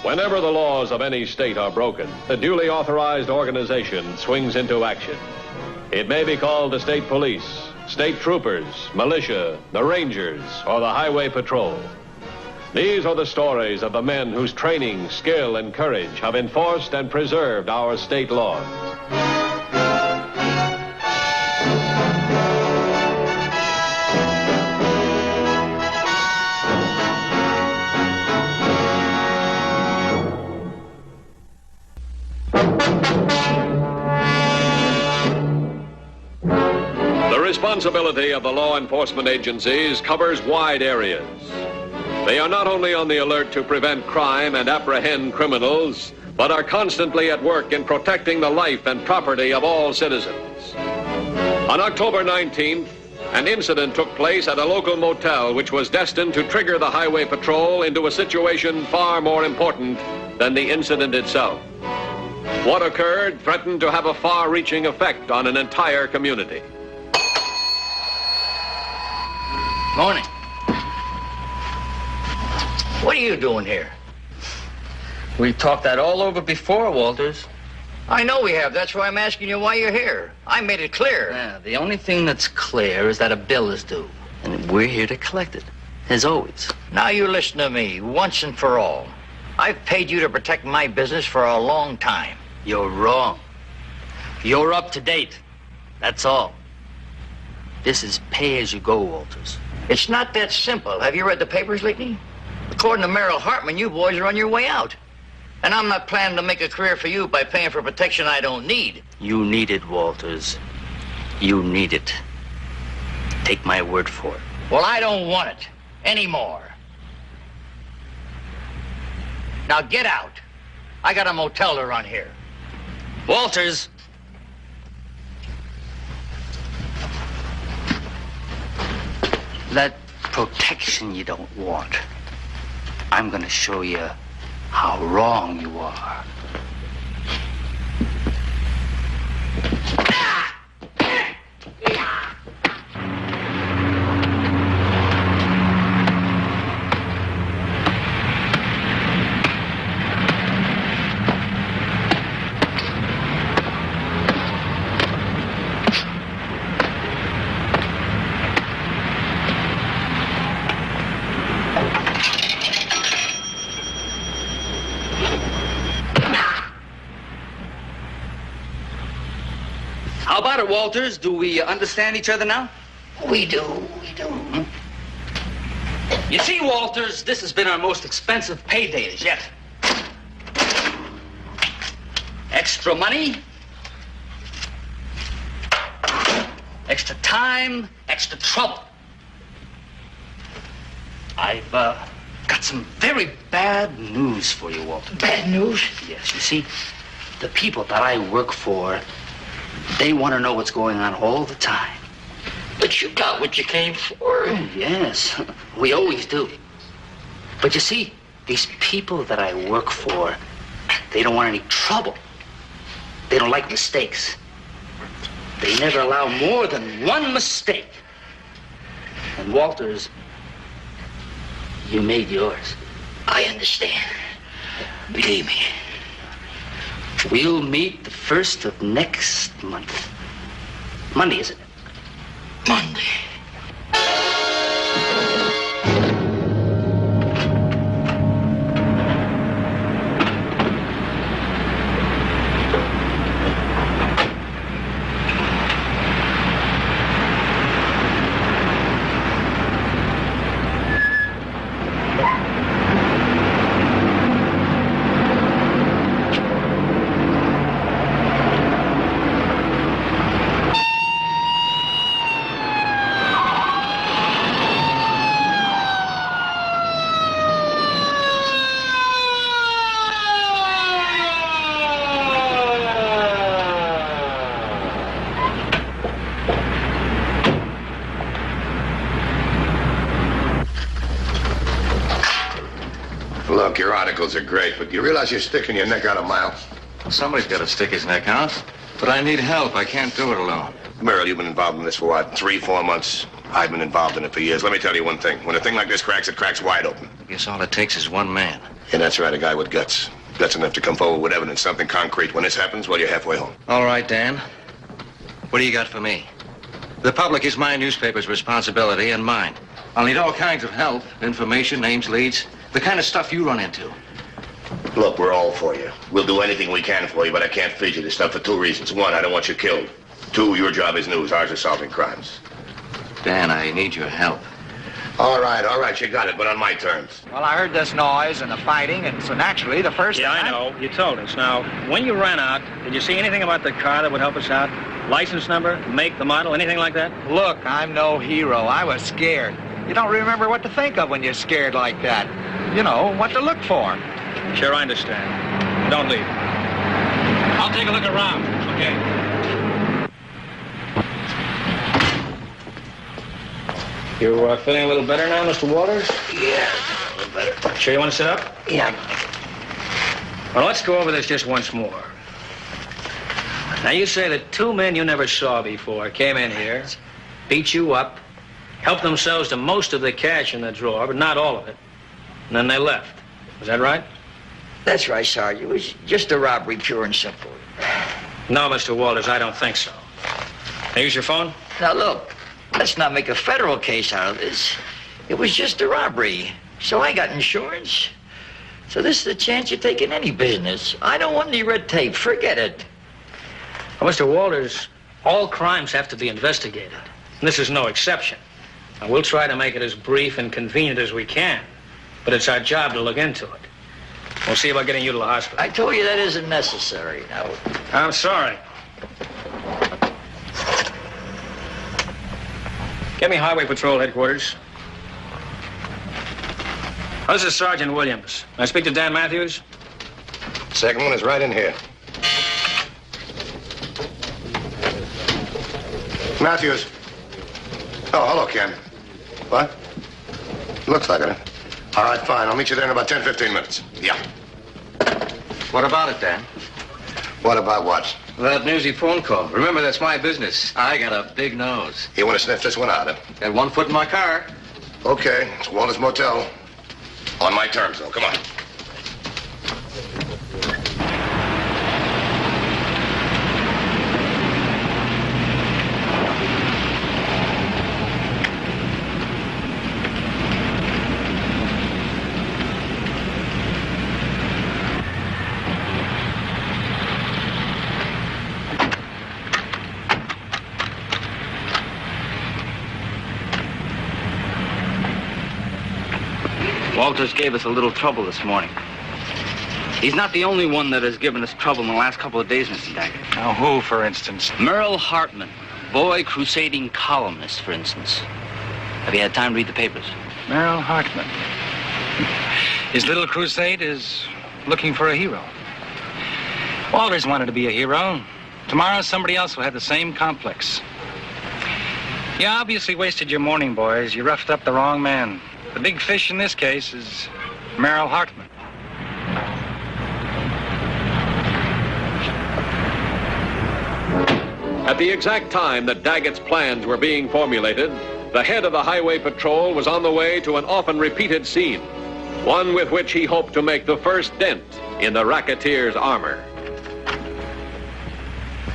Whenever the laws of any state are broken, the duly authorized organization swings into action. It may be called the state police, state troopers, militia, the rangers, or the highway patrol. These are the stories of the men whose training, skill, and courage have enforced and preserved our state laws. The responsibility of the law enforcement agencies covers wide areas. They are not only on the alert to prevent crime and apprehend criminals, but are constantly at work in protecting the life and property of all citizens. On October 19th, an incident took place at a local motel which was destined to trigger the highway patrol into a situation far more important than the incident itself. What occurred threatened to have a far-reaching effect on an entire community. Morning. What are you doing here? We talked that all over before, Walters. I know we have. That's why I'm asking you why you're here. I made it clear. Yeah, the only thing that's clear is that a bill is due, and we're here to collect it, as always. Now you listen to me, once and for all. I've paid you to protect my business for a long time. You're wrong. You're up to date. That's all. This is pay as you go, Walters. It's not that simple. Have you read the papers lately? According to Merrill Hartman, you boys are on your way out. And I'm not planning to make a career for you by paying for protection I don't need. You need it, Walters. You need it. Take my word for it. Well, I don't want it anymore. Now get out. I got a motel to run here. Walters! That protection you don't want. I'm gonna show you how wrong you are. How about it, Walters? Do we understand each other now? We do. You see, Walters, this has been our most expensive payday as yet. Extra money, extra time, extra trouble. I've got some very bad news for you, Walter. Bad news? Yes, you see, the people that I work for, they want to know what's going on all the time. But you got what you came for. Oh, yes, we always do. But you see, these people that I work for, they don't want any trouble. They don't like mistakes. They never allow more than one mistake. And Walters, you made yours. I understand. Believe me. We'll meet the 1st of next month. Monday, isn't it? Monday. Look, your articles are great, but you realize you're sticking your neck out a mile? Somebody's got to stick his neck out. But I need help. I can't do it alone. Merrill, you've been involved in this for what, 3-4 months? I've been involved in it for years. Let me tell you one thing. When a thing like this cracks, it cracks wide open. I guess all it takes is one man. Yeah, that's right, a guy with guts. Guts enough to come forward with evidence, something concrete. When this happens, well, you're halfway home. All right, Dan. What do you got for me? The public is my newspaper's responsibility and mine. I'll need all kinds of help, information, names, leads, the kind of stuff you run into. Look, we're all for you. We'll do anything we can for you, but I can't feed you this stuff for 2 reasons. 1, I don't want you killed. 2, your job is news. Ours is solving crimes. Dan, I need your help. All right, you got it, but on my terms. Well, I heard this noise and the fighting, and so naturally the first Yeah, I know. You told us. Now, when you ran out, did you see anything about the car that would help us out? License number, make, the model, anything like that? Look, I'm no hero. I was scared. You don't remember what to think of when you're scared like that. You know, what to look for. Sure, I understand. Don't leave. I'll take a look around. Okay. You feeling a little better now, Mr. Walters? Yeah, a little better. Sure you want to sit up? Yeah. Well, let's go over this just once more. Now, you say that 2 men you never saw before came in here, beat you up, helped themselves to most of the cash in the drawer, but not all of it, and then they left. Is that right? That's right, Sarge. It was just a robbery, pure and simple. No, Mr. Walters, I don't think so. Now, use your phone? Now, look, let's not make a federal case out of this. It was just a robbery. So I got insurance. So this is the chance you take in any business. I don't want any red tape. Forget it. Well, Mr. Walters, all crimes have to be investigated. And this is no exception. Now, we'll try to make it as brief and convenient as we can. But it's our job to look into it. We'll see about getting you to the hospital. I told you that isn't necessary. Now, I'm sorry. Get me Highway Patrol headquarters. Oh, this is Sergeant Williams. May I speak to Dan Matthews? Second one is right in here. Matthews. Oh, hello, Ken. What? Looks like it. All right, fine. I'll meet you there in about 10-15 minutes. Yeah. What about it, Dan? What about what? That newsy phone call. Remember, that's my business. I got a big nose. You want to sniff this one out, huh? Got 1 foot in my car. Okay, it's Walter's Motel. On my terms, though. Come on. Walters gave us a little trouble this morning. He's not the only one that has given us trouble in the last couple of days, Mr. Daggett. Now, who, for instance? Merle Hartman, boy crusading columnist, for instance. Have you had time to read the papers? Merrill Hartman. His little crusade is looking for a hero. Walters wanted to be a hero. Tomorrow, somebody else will have the same complex. You obviously wasted your morning, boys. You roughed up the wrong man. The big fish in this case is Merrill Hartman. At the exact time that Daggett's plans were being formulated, the head of the Highway Patrol was on the way to an often repeated scene, one with which he hoped to make the first dent in the racketeer's armor.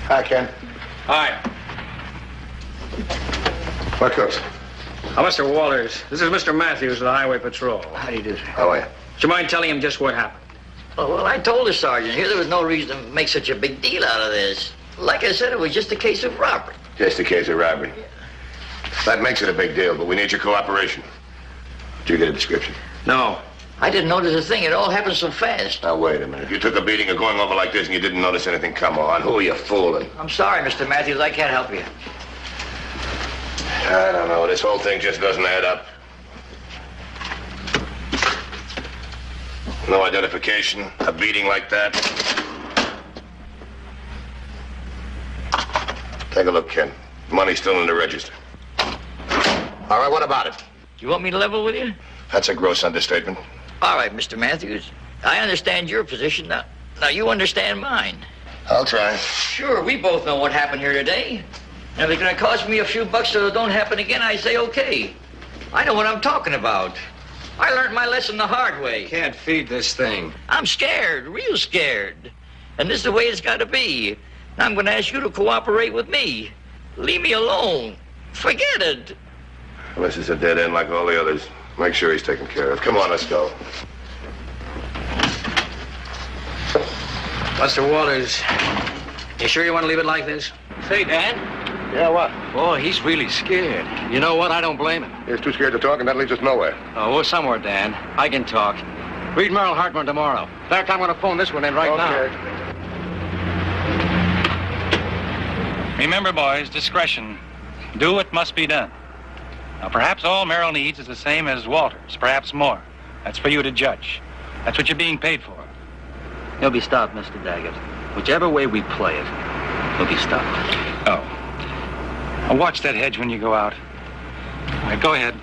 Hi, Ken. Hi. What cooks? Oh, Mr. Walters, this is Mr. Matthews of the Highway Patrol. How do you do, sir? How are you? Do you mind telling him just what happened? Oh, well, I told the sergeant here there was no reason to make such a big deal out of this. Like I said, it was just a case of robbery. Just a case of robbery. That makes it a big deal, but we need your cooperation. Did you get a description? No. I didn't notice a thing. It all happened so fast. Now, wait a minute. You took a beating of going over like this and you didn't notice anything. Come on. Who are you fooling? I'm sorry, Mr. Matthews. I can't help you. I don't know. This whole thing just doesn't add up. No identification. A beating like that. Take a look, Ken. Money's still in the register. All right, what about it? You want me to level with you? That's a gross understatement. All right, Mr. Matthews. I understand your position. Now you understand mine. I'll try. Sure, we both know what happened here today. And if it's going to cost me a few bucks so it don't happen again, I say okay. I know what I'm talking about. I learned my lesson the hard way. Can't feed this thing. I'm scared, real scared. And this is the way it's got to be. Now I'm going to ask you to cooperate with me. Leave me alone. Forget it. Unless it's a dead end like all the others. Make sure he's taken care of. Come on, let's go. Buster Walters, you sure you want to leave it like this? Say, Dan. Yeah, what? Boy, he's really scared. You know what? I don't blame him. He's too scared to talk, and that leads us nowhere. Oh, we're somewhere, Dan. I can talk. Read Merle Hartman tomorrow. In fact, I'm going to phone this one in right now. Remember, boys, discretion. Do what must be done. Now, perhaps all Merrill needs is the same as Walters, perhaps more. That's for you to judge. That's what you're being paid for. He'll be stopped, Mr. Daggett. Whichever way we play it, he'll be stopped. Oh. Now watch that hedge when you go out. All right, go ahead.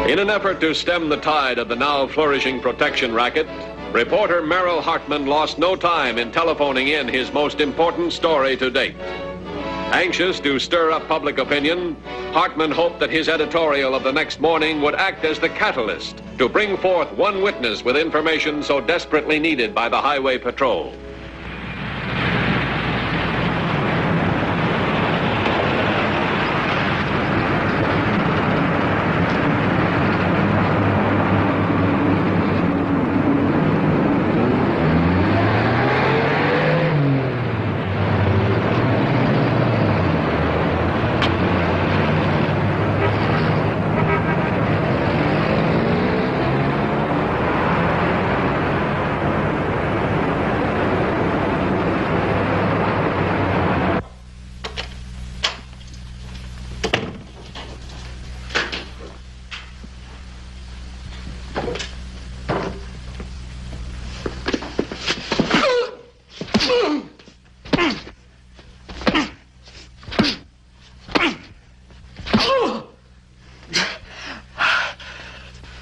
In an effort to stem the tide of the now flourishing protection racket, reporter Merrill Hartman lost no time in telephoning in his most important story to date. Anxious to stir up public opinion, Hartman hoped that his editorial of the next morning would act as the catalyst to bring forth one witness with information so desperately needed by the Highway Patrol.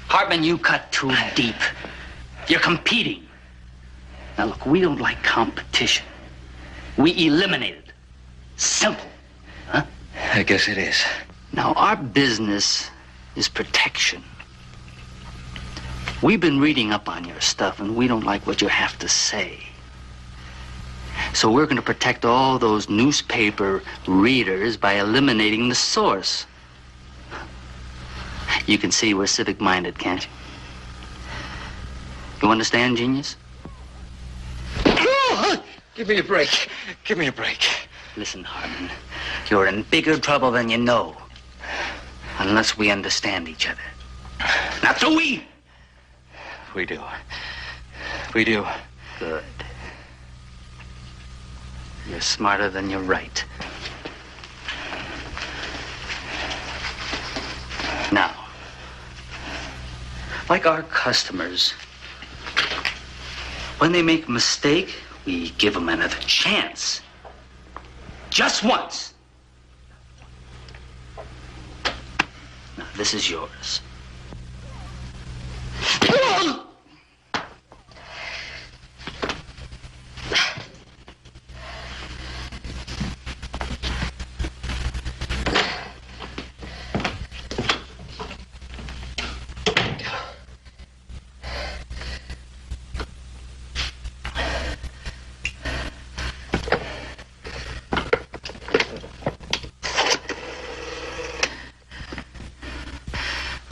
Hartman, you cut too deep. You're competing. Now, look, we don't like competition. We eliminate it. Simple. Huh? I guess it is. Now, our business is protection. We've been reading up on your stuff, and we don't like what you have to say. So we're going to protect all those newspaper readers by eliminating the source. You can see we're civic-minded, can't you? You understand, genius? Give me a break. Give me a break. Listen, Hartman, you're in bigger trouble than you know. Unless we understand each other. Now, do we? We do. We do. Good. You're smarter than you're right. Now, like our customers, when they make a mistake, we give them another chance. Just once. Now, this is yours.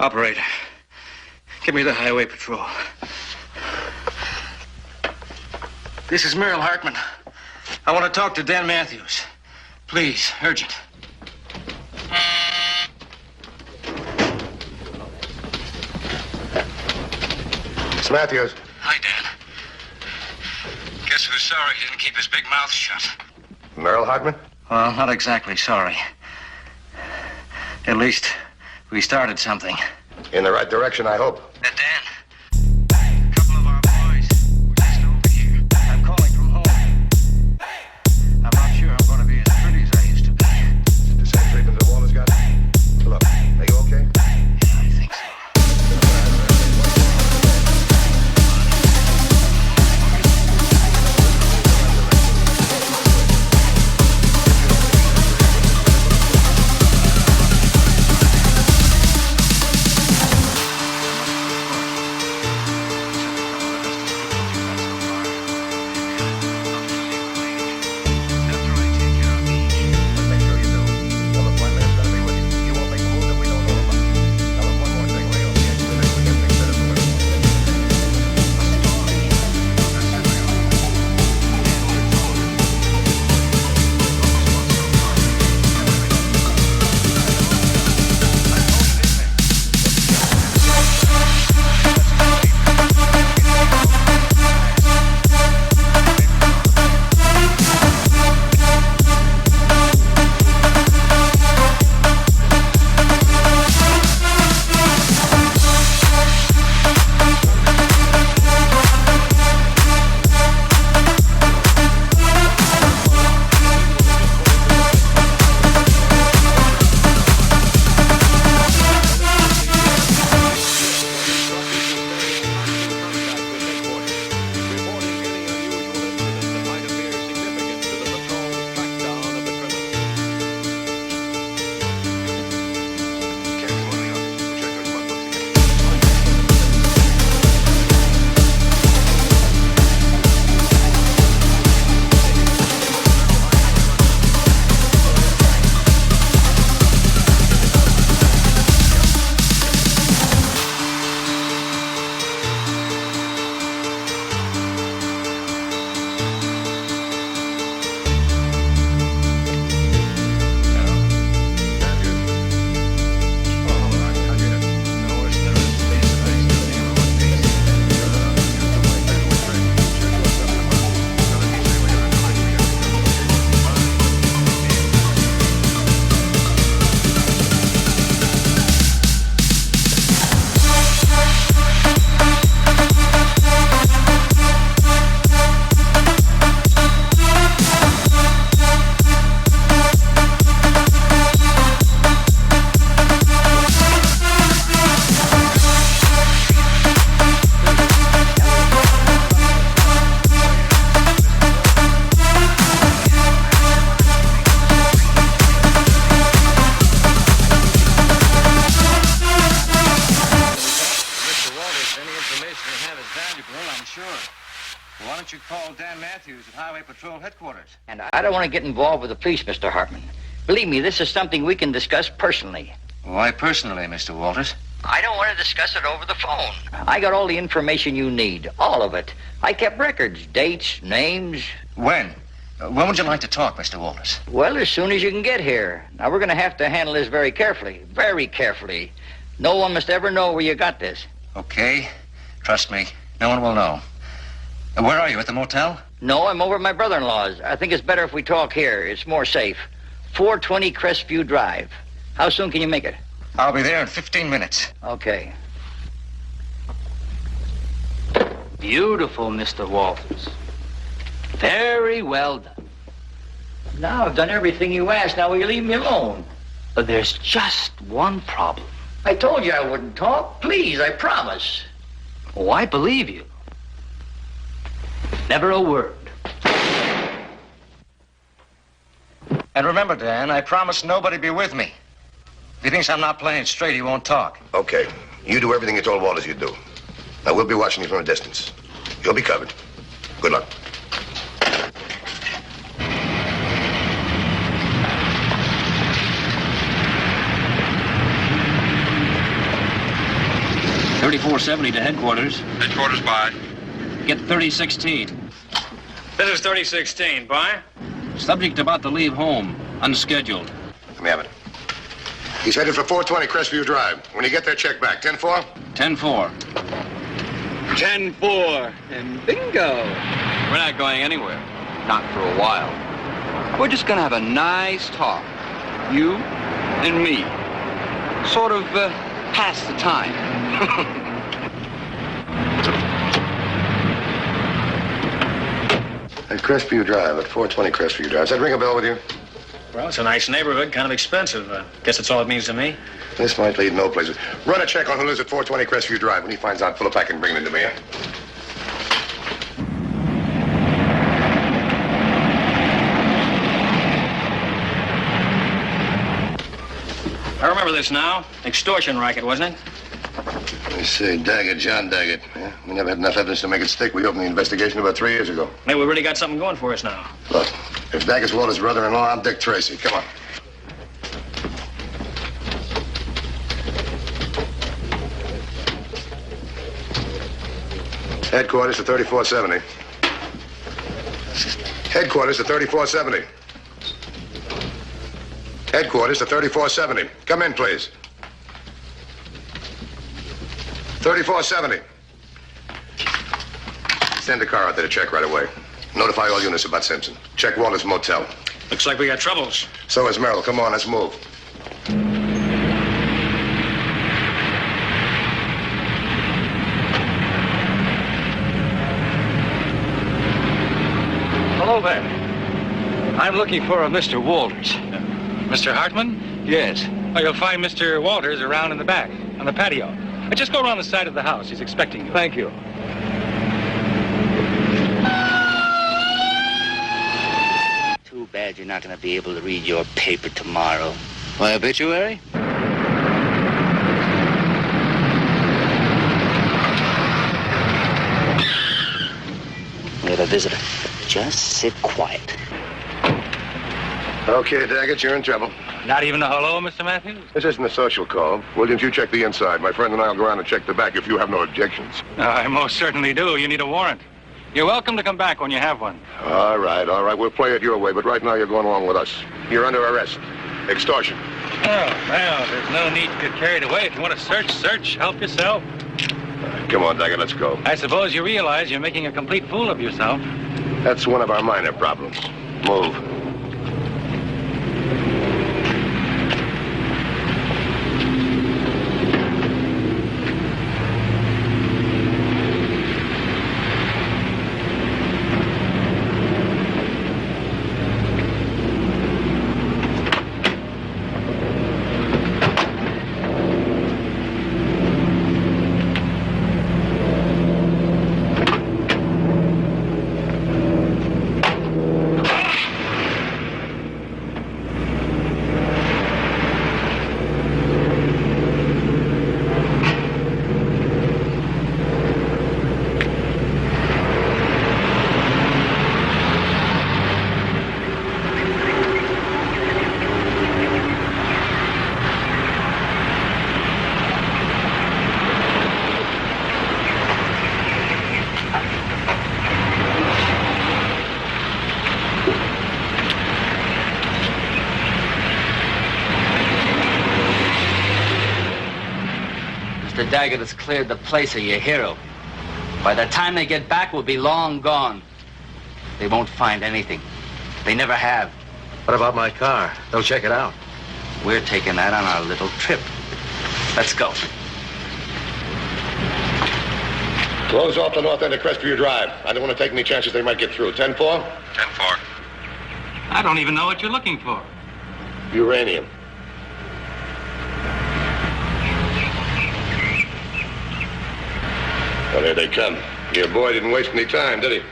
Operator, give me the Highway Patrol. This is Merrill Hartman. I want to talk to Dan Matthews. Please, urgent. It's Matthews. Hi, Dan. Guess who's sorry he didn't keep his big mouth shut? Merrill Hartman? Well, not exactly sorry. At least we started something. In the right direction, I hope. Dan, a couple of our boys were just over here. I'm calling from home. I'm not sure I'm going to be as pretty as I used to be. The same treatment the Walters got? Look, are you okay? Yeah, I think so. information they have is valuable, I'm sure. Well, why don't you call Dan Matthews at Highway Patrol Headquarters? And I don't want to get involved with the police, Mr. Hartman. Believe me, this is something we can discuss personally. Why personally, Mr. Walters? I don't want to discuss it over the phone. I got all the information you need, all of it. I kept records, dates, names. When? When would you like to talk, Mr. Walters? Well, as soon as you can get here. Now, we're going to have to handle this very carefully, very carefully. No one must ever know where you got this. Okay. Trust me, no one will know. Where are you, at the motel? No, I'm over at my brother-in-law's. I think it's better if we talk here. It's more safe. 420 Crestview Drive. How soon can you make it? I'll be there in 15 minutes. Okay. Beautiful, Mr. Walters. Very well done. Now I've done everything you asked. Now will you leave me alone? But there's just one problem. I told you I wouldn't talk. Please, I promise. Oh, I believe you. Never a word. And remember, Dan, I promised nobody be with me. If he thinks I'm not playing straight, he won't talk. Okay. You do everything you told Walters you'd do. Now, we'll be watching you from a distance. You'll be covered. Good luck. .3470 to headquarters. Headquarters, by. Get 3016. This is 3016. By? Subject about to leave home. Unscheduled. Let me have it. He's headed for 420 Crestview Drive. When you get there, check back. 10-4? 10-4. 10-4. And bingo. We're not going anywhere. Not for a while. We're just going to have a nice talk. You and me. Sort of pass the time. At Crestview Drive, at 420 Crestview Drive. Does that ring a bell with you? Well, it's a nice neighborhood, kind of expensive. Guess that's all it means to me. This might lead no places. Run a check on who lives at 420 Crestview Drive. When he finds out, Philip, I can bring him to me. Huh? I remember this now. Extortion racket, wasn't it? Let me see. Daggett, John Daggett. Yeah, we never had enough evidence to make it stick. We opened the investigation about 3 years ago. Maybe we really got something going for us now. Look, if Daggett's Walter's brother-in-law, I'm Dick Tracy. Come on. Headquarters to 3470. Headquarters to 3470. Headquarters to 3470. Come in, please. 3470. Send a car out there to check right away. Notify all units about Simpson. Check Walter's motel. Looks like we got troubles. So is Merrill. Come on, let's move. Hello there. I'm looking for a Mr. Walters. Mr. Hartman? Yes. Oh, you'll find Mr. Walters around in the back, on the patio. Just go around the side of the house. He's expecting you. Thank you. Too bad you're not going to be able to read your paper tomorrow. My obituary? We have a visitor. Just sit quiet. Okay, Daggett, you're in trouble. Not even a hello, Mr. Matthews? This isn't a social call. Williams, you check the inside. My friend and I will go around and check the back if you have no objections. I most certainly do. You need a warrant. You're welcome to come back when you have one. All right. We'll play it your way, but right now you're going along with us. You're under arrest. Extortion. Oh, well, there's no need to get carried away. If you want to search. Help yourself. Come on, Daggett, let's go. I suppose you realize you're making a complete fool of yourself. That's one of our minor problems. Move. Daggett has cleared the place of your hero. By the time they get back, we'll be long gone. They won't find anything. They never have. What about my car? They'll check it out. We're taking that on our little trip. Let's go. Close off the north end of Crestview Drive. I don't want to take any chances they might get through. 10-4? 10-4. I don't even know what you're looking for. Uranium. Well, here they come. Your boy didn't waste any time, did he?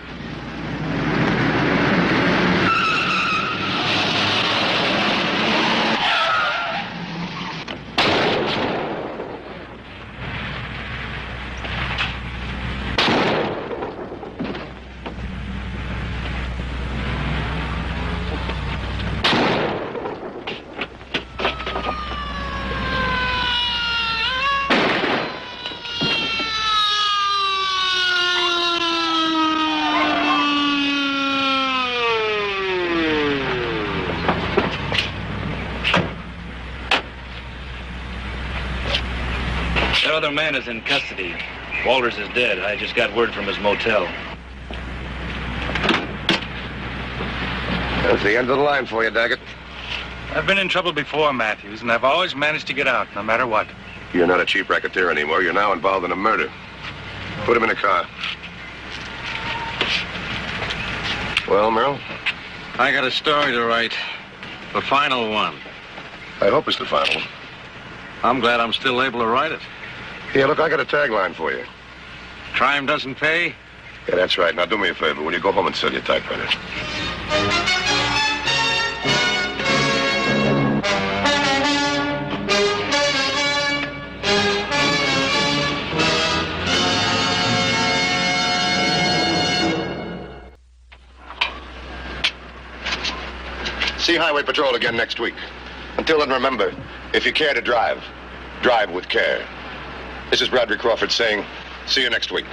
That other man is in custody. Walters is dead. I just got word from his motel. That's the end of the line for you, Daggett. I've been in trouble before, Matthews, and I've always managed to get out, no matter what. You're not a cheap racketeer anymore. You're now involved in a murder. Put him in a car. Well, Merrill? I got a story to write. The final one. I hope it's the final one. I'm glad I'm still able to write it. Yeah, look, I got a tagline for you. Crime doesn't pay? Yeah, that's right. Now, do me a favor. Will you go home and sell your typewriter? See Highway Patrol again next week. Until then, remember, if you care to drive, drive with care. This is Bradley Crawford saying, see you next week.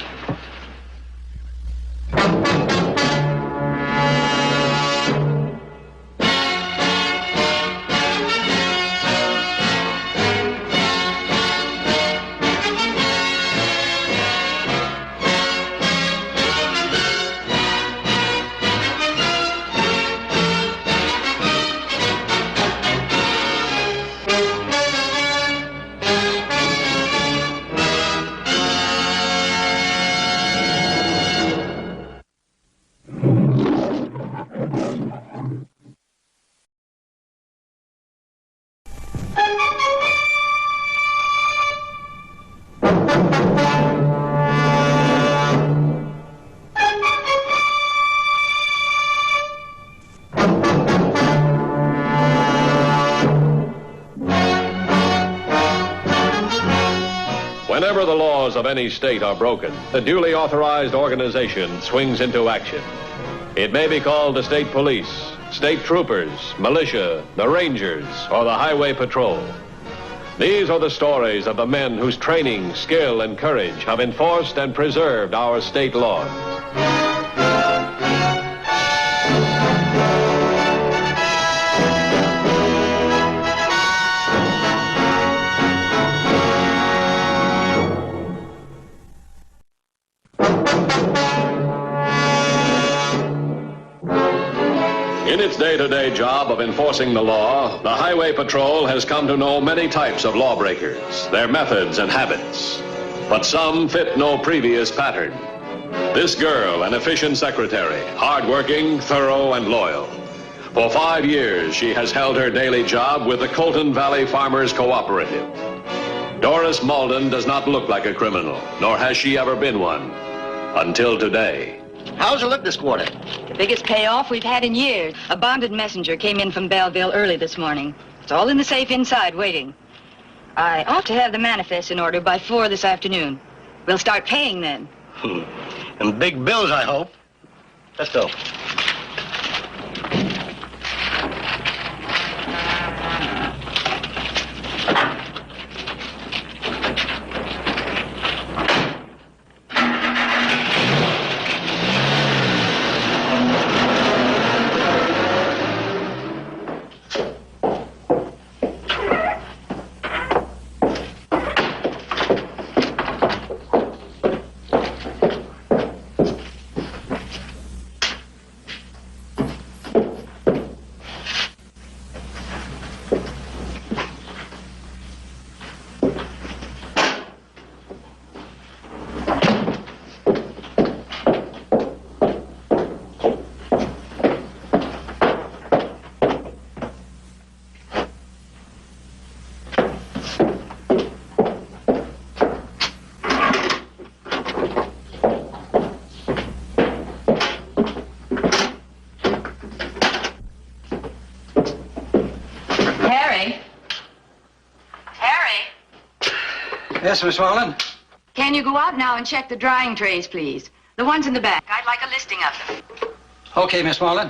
Whenever the laws of any state are broken, a duly authorized organization swings into action. It may be called the state police, state troopers, militia, the rangers, or the highway patrol. These are the stories of the men whose training, skill, and courage have enforced and preserved our state laws. In its day-to-day job of enforcing the law, the Highway Patrol has come to know many types of lawbreakers, their methods and habits. But some fit no previous pattern. This girl, an efficient secretary, hardworking, thorough, and loyal. For 5 years, she has held her daily job with the Colton Valley Farmers Cooperative. Doris Malden does not look like a criminal, nor has she ever been one. Until today. How's it look this quarter? The biggest payoff we've had in years. A bonded messenger came in from Belleville early this morning. It's all in the safe inside, waiting. I ought to have the manifest in order by 4 this afternoon. We'll start paying then. And big bills, I hope. Let's go. Yes, Miss Wallen? Can you go out now and check the drying trays, please? The ones in the back. I'd like a listing of them. Okay, Miss Wallen.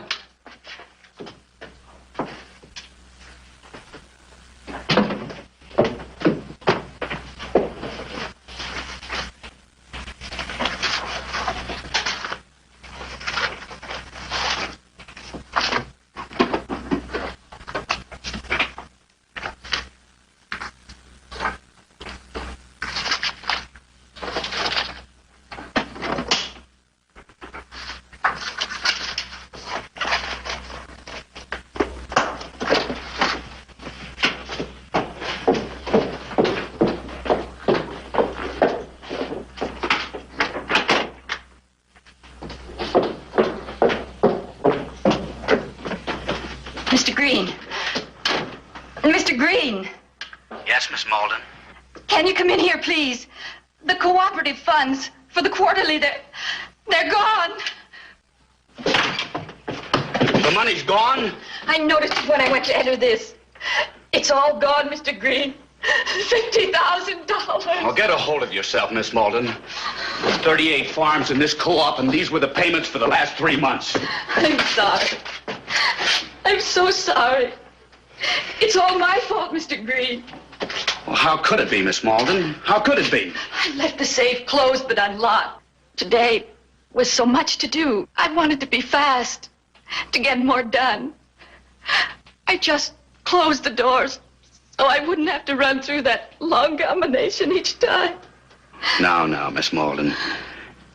Mr. Green. Mr. Green. Yes, Miss Malden. Can you come in here, please? The cooperative funds for the quarterly, they're gone. The money's gone? I noticed it when I went to enter this. It's all gone, Mr. Green. $50,000. Well, get a hold of yourself, Miss Malden. There's 38 farms in this co-op, and these were the payments for the last 3 months. I'm sorry. I'm so sorry. It's all my fault, Mr. Green. Well, how could it be, Miss Malden? How could it be? I left the safe closed but unlocked. Today was so much to do. I wanted to be fast, to get more done. I just closed the doors so I wouldn't have to run through that long combination each time. Now, Miss Malden.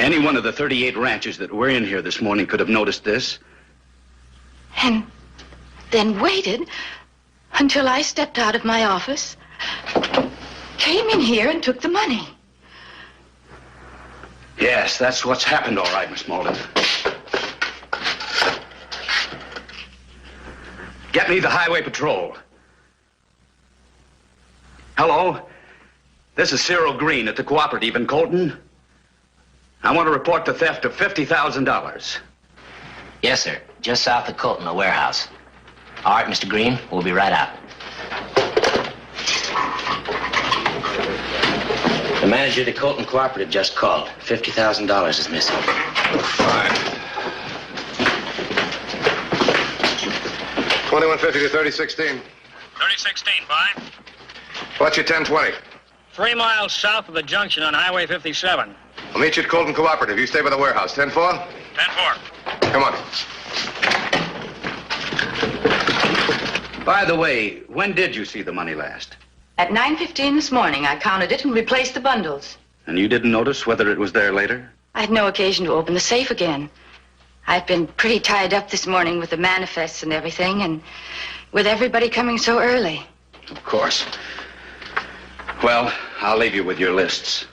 Any one of the 38 ranchers that were in here this morning could have noticed this. And then waited until I stepped out of my office, came in here and took the money. Yes, that's what's happened, all right, Miss Malden. Get me the Highway Patrol. Hello? This is Cyril Green at the Cooperative in Colton. I want to report the theft of $50,000. Yes, sir. Just south of Colton, a warehouse. All right, Mr. Green, we'll be right out. The manager of the Colton Cooperative just called. $50,000 is missing. Fine. 2150 to 3016. 3016, bye. What's your 1020? 3 miles south of the junction on Highway 57. I'll meet you at Colton Cooperative. You stay by the warehouse. 10-4? 10-4. Come on. By the way, when did you see the money last? At 9:15 this morning, I counted it and replaced the bundles. And you didn't notice whether it was there later? I had no occasion to open the safe again. I've been pretty tied up this morning with the manifests and everything, and with everybody coming so early. Of course. Well, I'll leave you with your lists.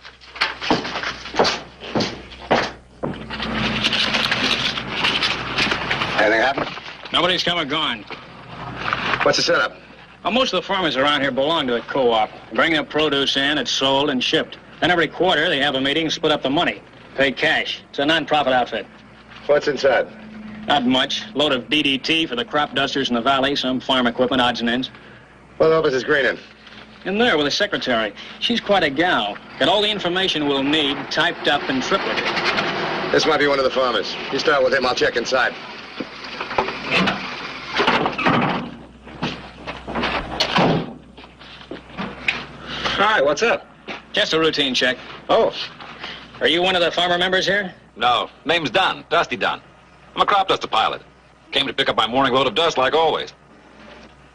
Anything happen? Nobody's come or gone. What's the setup? Well, most of the farmers around here belong to a co-op. Bring their produce in, it's sold and shipped. Then every quarter, they have a meeting, split up the money. Pay cash. It's a non-profit outfit. What's inside? Not much. Load of DDT for the crop dusters in the valley, some farm equipment, odds and ends. What office is Green in? In there with the secretary. She's quite a gal. Got all the information we'll need, typed up in triplicate. This might be one of the farmers. You start with him, I'll check inside. Hi, what's up? Just a routine check. Oh. Are you one of the farmer members here? No. Name's Dunn. Dusty Dunn. I'm a crop duster pilot. Came to pick up my morning load of dust like always.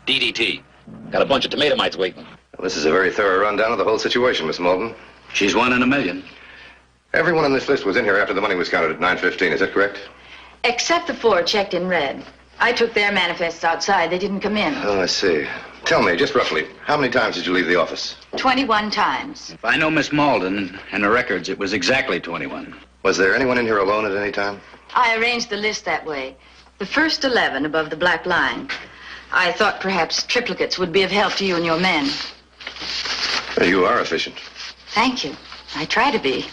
DDT. Got a bunch of tomato mites waiting. Well, this is a very thorough rundown of the whole situation, Miss Malden. She's 1 in a million. Everyone on this list was in here after the money was counted at 9:15. Is that correct? Except the 4 checked in red. I took their manifests outside. They didn't come in. Oh, I see. Tell me, just roughly, how many times did you leave the office? 21 times. If I know Miss Malden and her records, it was exactly 21. Was there anyone in here alone at any time? I arranged the list that way. The first 11 above the black line. I thought perhaps triplicates would be of help to you and your men. Well, you are efficient. Thank you. I try to be.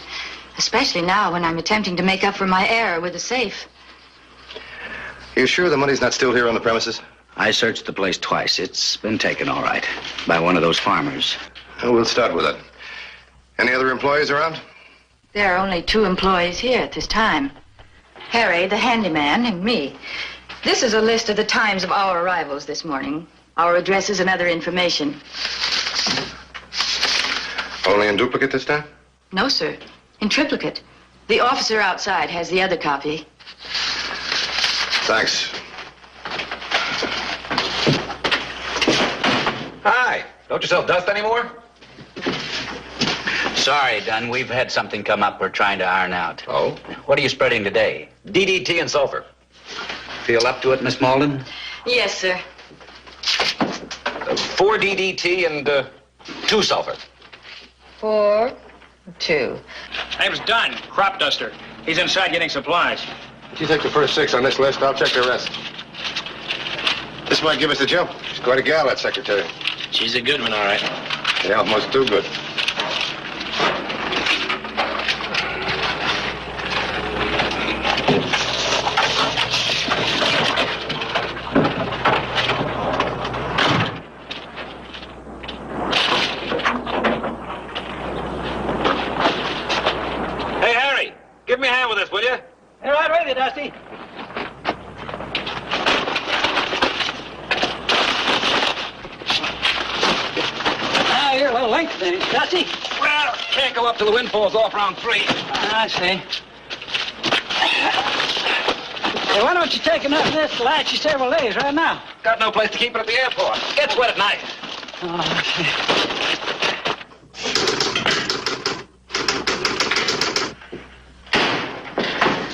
Especially now when I'm attempting to make up for my error with the safe. You sure the money's not still here on the premises? I searched the place twice. It's been taken all right by one of those farmers. Well, we'll start with it. Any other employees around? There are only 2 employees here at this time. Harry, the handyman, and me. This is a list of the times of our arrivals this morning, our addresses and other information. Only in duplicate this time? No, sir. In triplicate. The officer outside has the other copy. Thanks. Hi. Don't you sell dust anymore? Sorry, Dunn. We've had something come up we're trying to iron out. Oh? What are you spreading today? DDT and sulfur. Feel up to it, Miss Malden? Yes, sir. 4 DDT and 2 sulfur. 4, 2. Name's Dunn, crop duster. He's inside getting supplies. You take the first 6 on this list. I'll check the rest. This might give us the jump. She's quite a gal, that secretary. She's a good one, all right. Yeah, almost too good. Hey, Harry, give me a hand with this, will you? Hey, right with you, Dusty. You're a little late today, Dusty. Well, can't go up till the wind falls off round 3. I see. Hey, why don't you take enough of this to last you several days right now? Got no place to keep it at the airport. Gets wet at night. Oh, I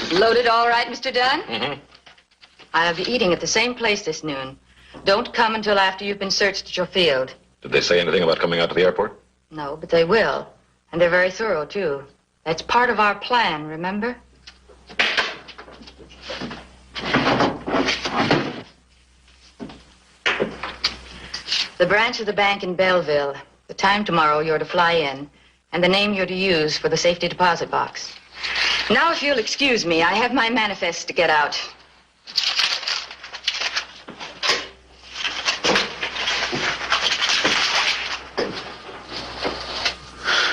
see. Loaded all right, Mr. Dunn? Mm-hmm. I'll be eating at the same place this noon. Don't come until after you've been searched at your field. Did they say anything about coming out to the airport? No, but they will. And they're very thorough, too. That's part of our plan, remember? The branch of the bank in Belleville, the time tomorrow you're to fly in, and the name you're to use for the safety deposit box. Now, if you'll excuse me, I have my manifest to get out.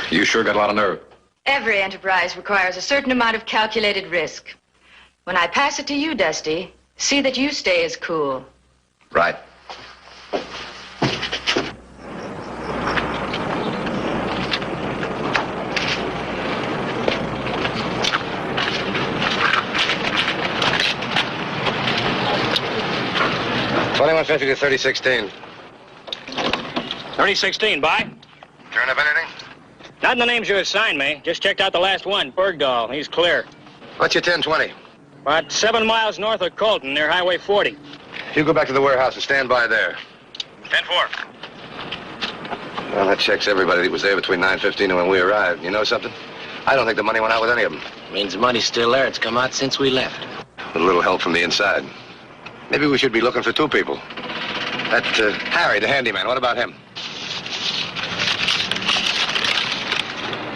You sure got a lot of nerve. Every enterprise requires a certain amount of calculated risk. When I pass it to you, Dusty, see that you stay as cool. Right. $21.50 to 3016. 3016, bye. Turn up anything? Not in the names you assigned me. Just checked out the last one, Bergdahl. He's clear. What's your 1020? About 7 miles north of Colton, near Highway 40. You go back to the warehouse and stand by there. 10-4. Well, that checks everybody that was there between 9:15 and when we arrived. You know something? I don't think the money went out with any of them. Means the money's still there. It's come out since we left. With a little help from the inside. Maybe we should be looking for 2 people. That Harry, the handyman, what about him?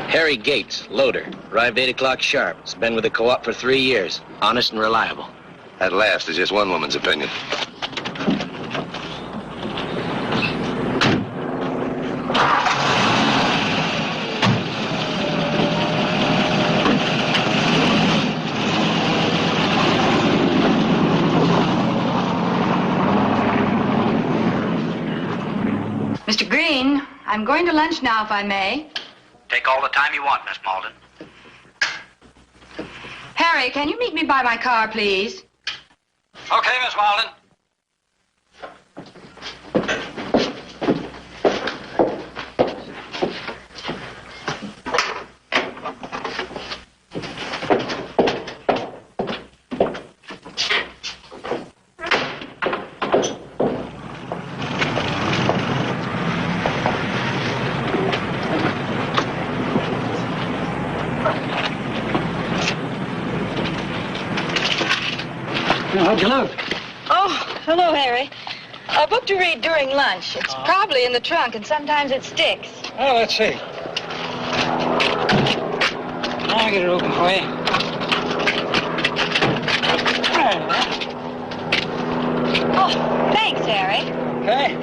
Harry Gates, loader. Arrived 8 o'clock sharp. Has been with the co-op for 3 years. Honest and reliable. That last is just one woman's opinion. Mr. Green, I'm going to lunch now, if I may. Take all the time you want, Miss Malden. Harry, can you meet me by my car, please? Okay, Miss Malden. How'd you look? Oh, hello, Harry. I booked to read during lunch. It's probably in the trunk, and sometimes it sticks. Oh, let's see. I'll get it open for you. Oh, thanks, Harry. Okay.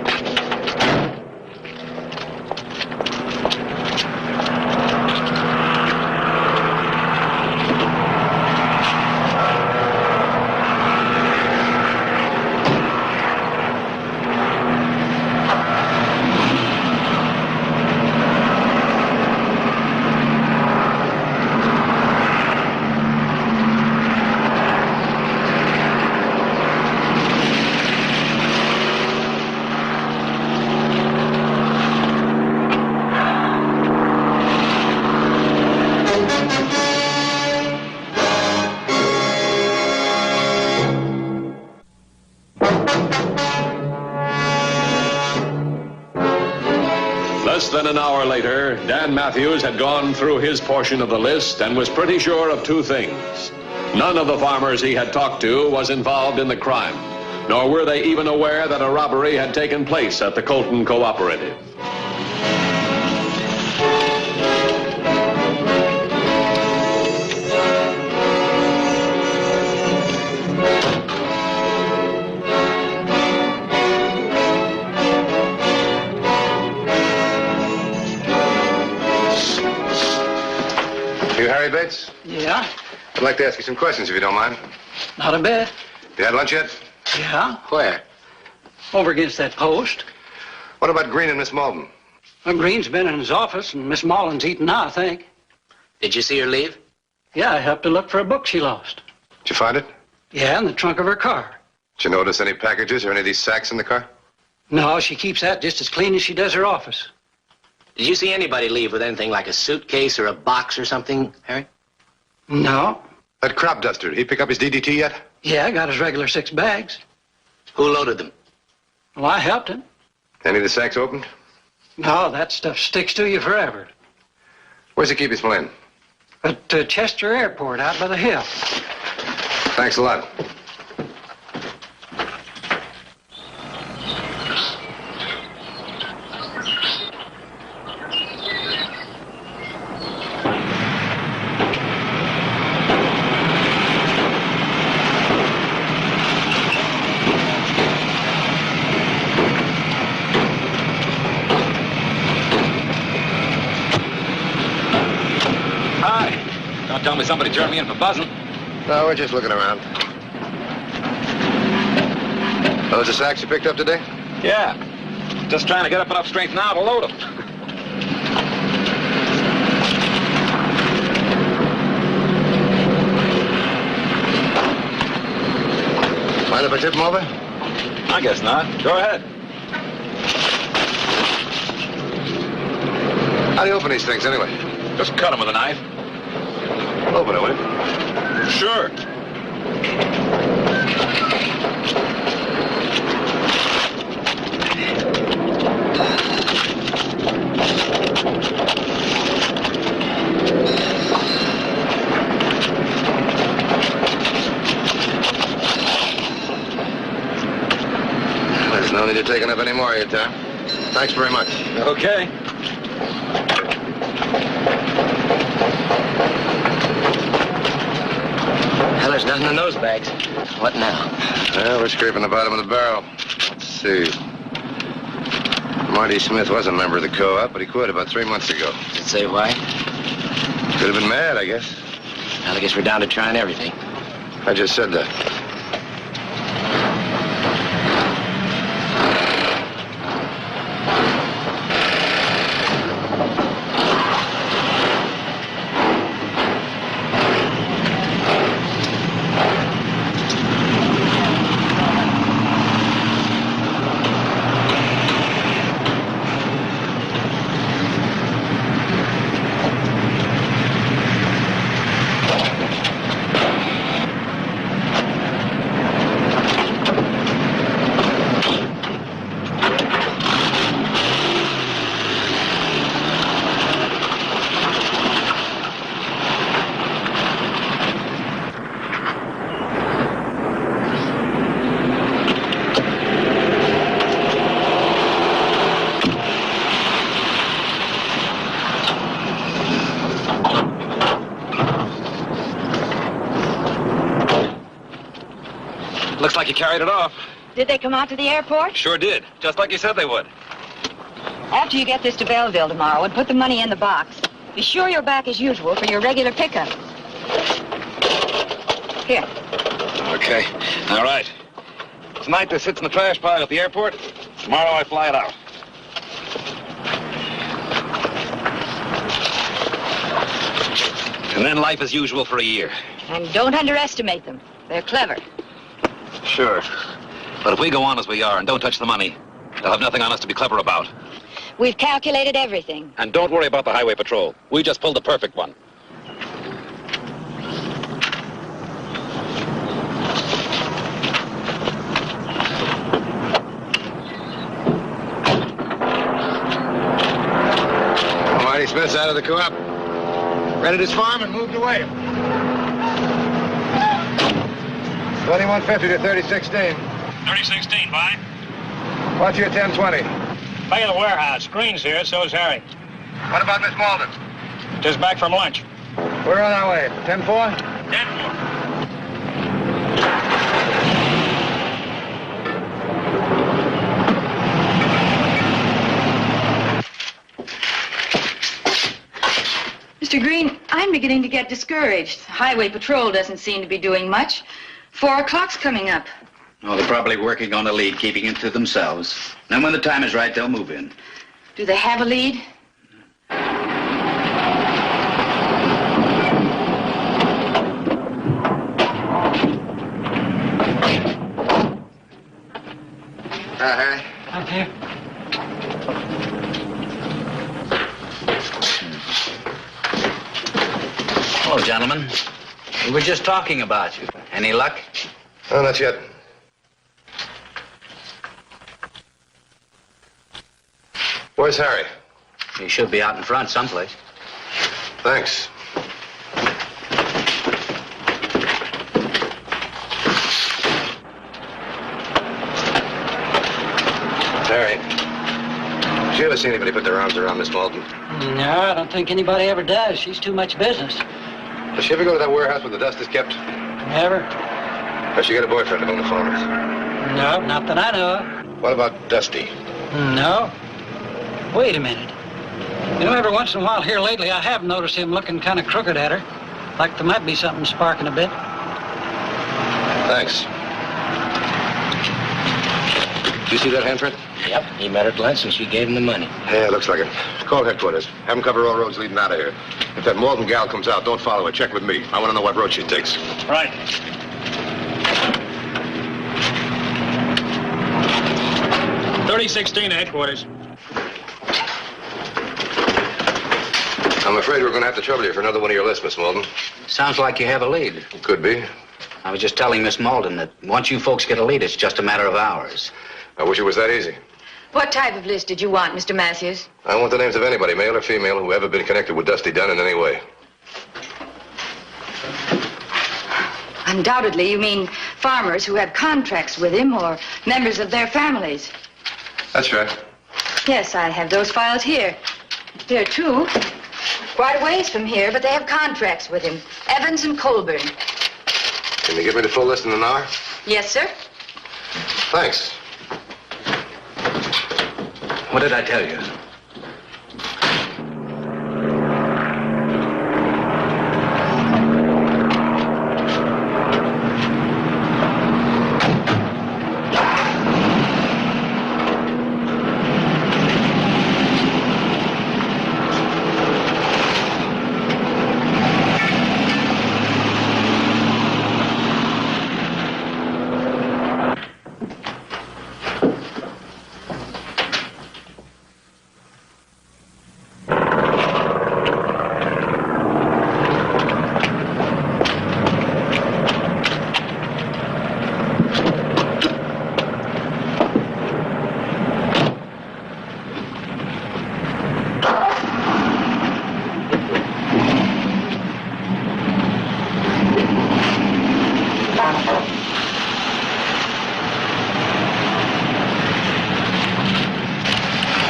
than an hour later, Dan Matthews had gone through his portion of the list and was pretty sure of two things. None of the farmers he had talked to was involved in the crime, nor were they even aware that a robbery had taken place at the Colton Cooperative. You Harry Bates? Yeah? I'd like to ask you some questions if you don't mind. Not a bit. You had lunch yet? Yeah? Where? Over against that post. What about Green and Miss Malden? Well, Green's been in his office, and Miss Mullen's eating now, I think. Did you see her leave? Yeah, I helped her look for a book she lost. Did you find it? Yeah, in the trunk of her car. Did you notice any packages or any of these sacks in the car? No, she keeps that just as clean as she does her office. Did you see anybody leave with anything like a suitcase or a box or something, Harry? No. That crop duster, did he pick up his DDT yet? Yeah, I got his regular 6 bags. Who loaded them? Well, I helped him. Any of the sacks opened? No, that stuff sticks to you forever. Where's he keep his plane? At Chester Airport, out by the hill. Thanks a lot. Don't tell me somebody turned me in for buzzing. No, we're just looking around. Those the sacks you picked up today? Yeah. Just trying to get up enough strength now to load them. Mind if I tip them over? I guess not. Go ahead. How do you open these things, anyway? Just cut them with a knife. Open it, will you? Sure. There's no need to taking up any more of your time. Thanks very much. Okay. Well, there's nothing in those bags. What now? Well, we're scraping the bottom of the barrel. Let's see. Marty Smith was a member of the co-op, but he quit about 3 months ago. Does it say why? Could have been mad, I guess. Well, I guess we're down to trying everything. I just said that. Looks like you carried it off. Did they come out to the airport? Sure did. Just like you said they would. After you get this to Belleville tomorrow and put the money in the box, be sure you're back as usual for your regular pickup. Here. Okay. All right. Tonight this sits in the trash pile at the airport. Tomorrow I fly it out. And then life as usual for a year. And don't underestimate them. They're clever. Sure. But if we go on as we are and don't touch the money, they'll have nothing on us to be clever about. We've calculated everything. And don't worry about the highway patrol. We just pulled the perfect one. That's out of the co-op. Rented his farm and moved away. 2150 to 3016. 3016, bye. What's your 1020? Bay of the warehouse. Green's here, so's Harry. What about Miss Malden? Just back from lunch. We're on our way. 10-4? 10-4. Mr. Green, I'm beginning to get discouraged. Highway Patrol doesn't seem to be doing much. 4 o'clock's coming up. Oh, they're probably working on a lead, keeping it to themselves. Then when the time is right, they'll move in. Do they have a lead? Harry. Up here. Hello, gentlemen. We were just talking about you. Any luck? Oh, not yet. Where's Harry? He should be out in front someplace. Thanks. Harry, did you ever see anybody put their arms around Miss Malden? No, I don't think anybody ever does. She's too much business. Does she ever go to that warehouse where the dust is kept? Never. Does she got a boyfriend among the farmers? No, not that I know of. What about Dusty? No. Wait a minute. You know, every once in a while here lately, I have noticed him looking kind of crooked at her. Like there might be something sparking a bit. Thanks. Did you see that handprint? Yep, he met her at lunch and she gave him the money. Yeah, looks like it. Call headquarters. Have them cover all roads leading out of here. If that Malden gal comes out, don't follow her. Check with me. I want to know what road she takes. Right. .3016 headquarters. I'm afraid we're going to have to trouble you for another one of your lists, Miss Malden. Sounds like you have a lead. Could be. I was just telling Miss Malden that once you folks get a lead, it's just a matter of hours. I wish it was that easy. What type of list did you want, Mr. Matthews? I want the names of anybody, male or female, who ever been connected with Dusty Dunn in any way. Undoubtedly, you mean farmers who have contracts with him or members of their families. That's right. Yes, I have those files here. Here, too. Quite a ways from here, but they have contracts with him. Evans and Colburn. Can you give me the full list in an hour? Yes, sir. Thanks. What did I tell you?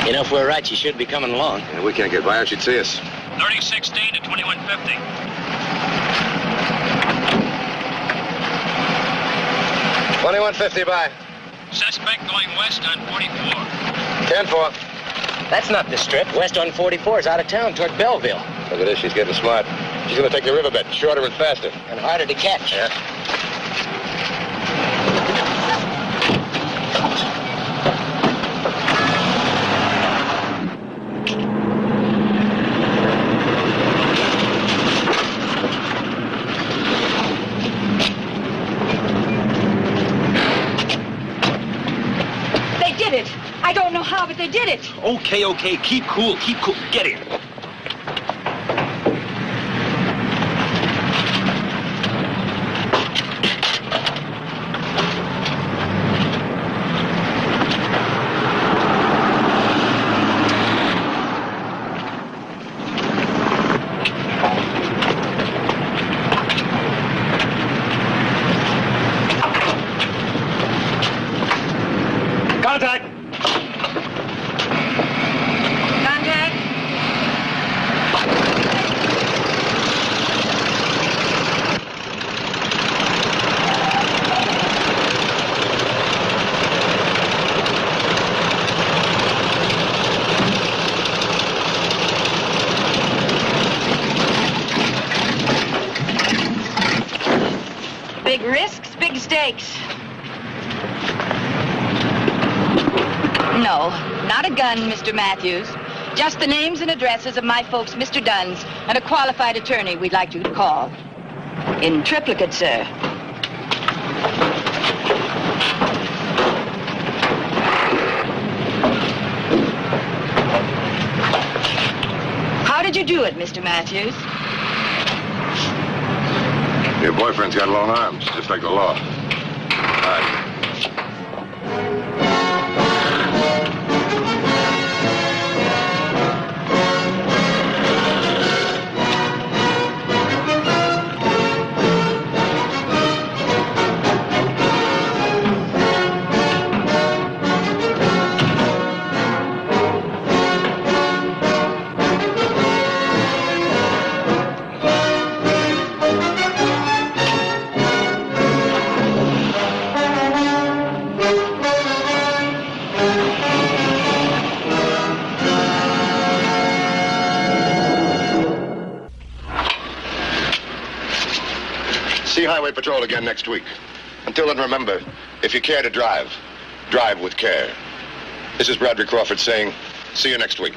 You know, if we're right, she should be coming along. Yeah, we can't get by her. She'd see us. 3016 to 2150. 2150 by. Suspect going west on 44. 10-4. That's not the strip. West on 44 is out of town toward Belleville. Look at this. She's getting smart. She's going to take the riverbed. Shorter and faster. And harder to catch. Yeah. They did it. I don't know how, but they did it. Okay. Keep cool. Get in. Big risks, big stakes. No, not a gun, Mr. Matthews. Just the names and addresses of my folks, Mr. Dunn's, and a qualified attorney we'd like you to call. In triplicate, sir. How did you do it, Mr. Matthews? Your boyfriend's got long arms, just like the law. All right. See Highway Patrol again next week. Until then, remember, if you care to drive, drive with care. This is Bradley Crawford saying, see you next week.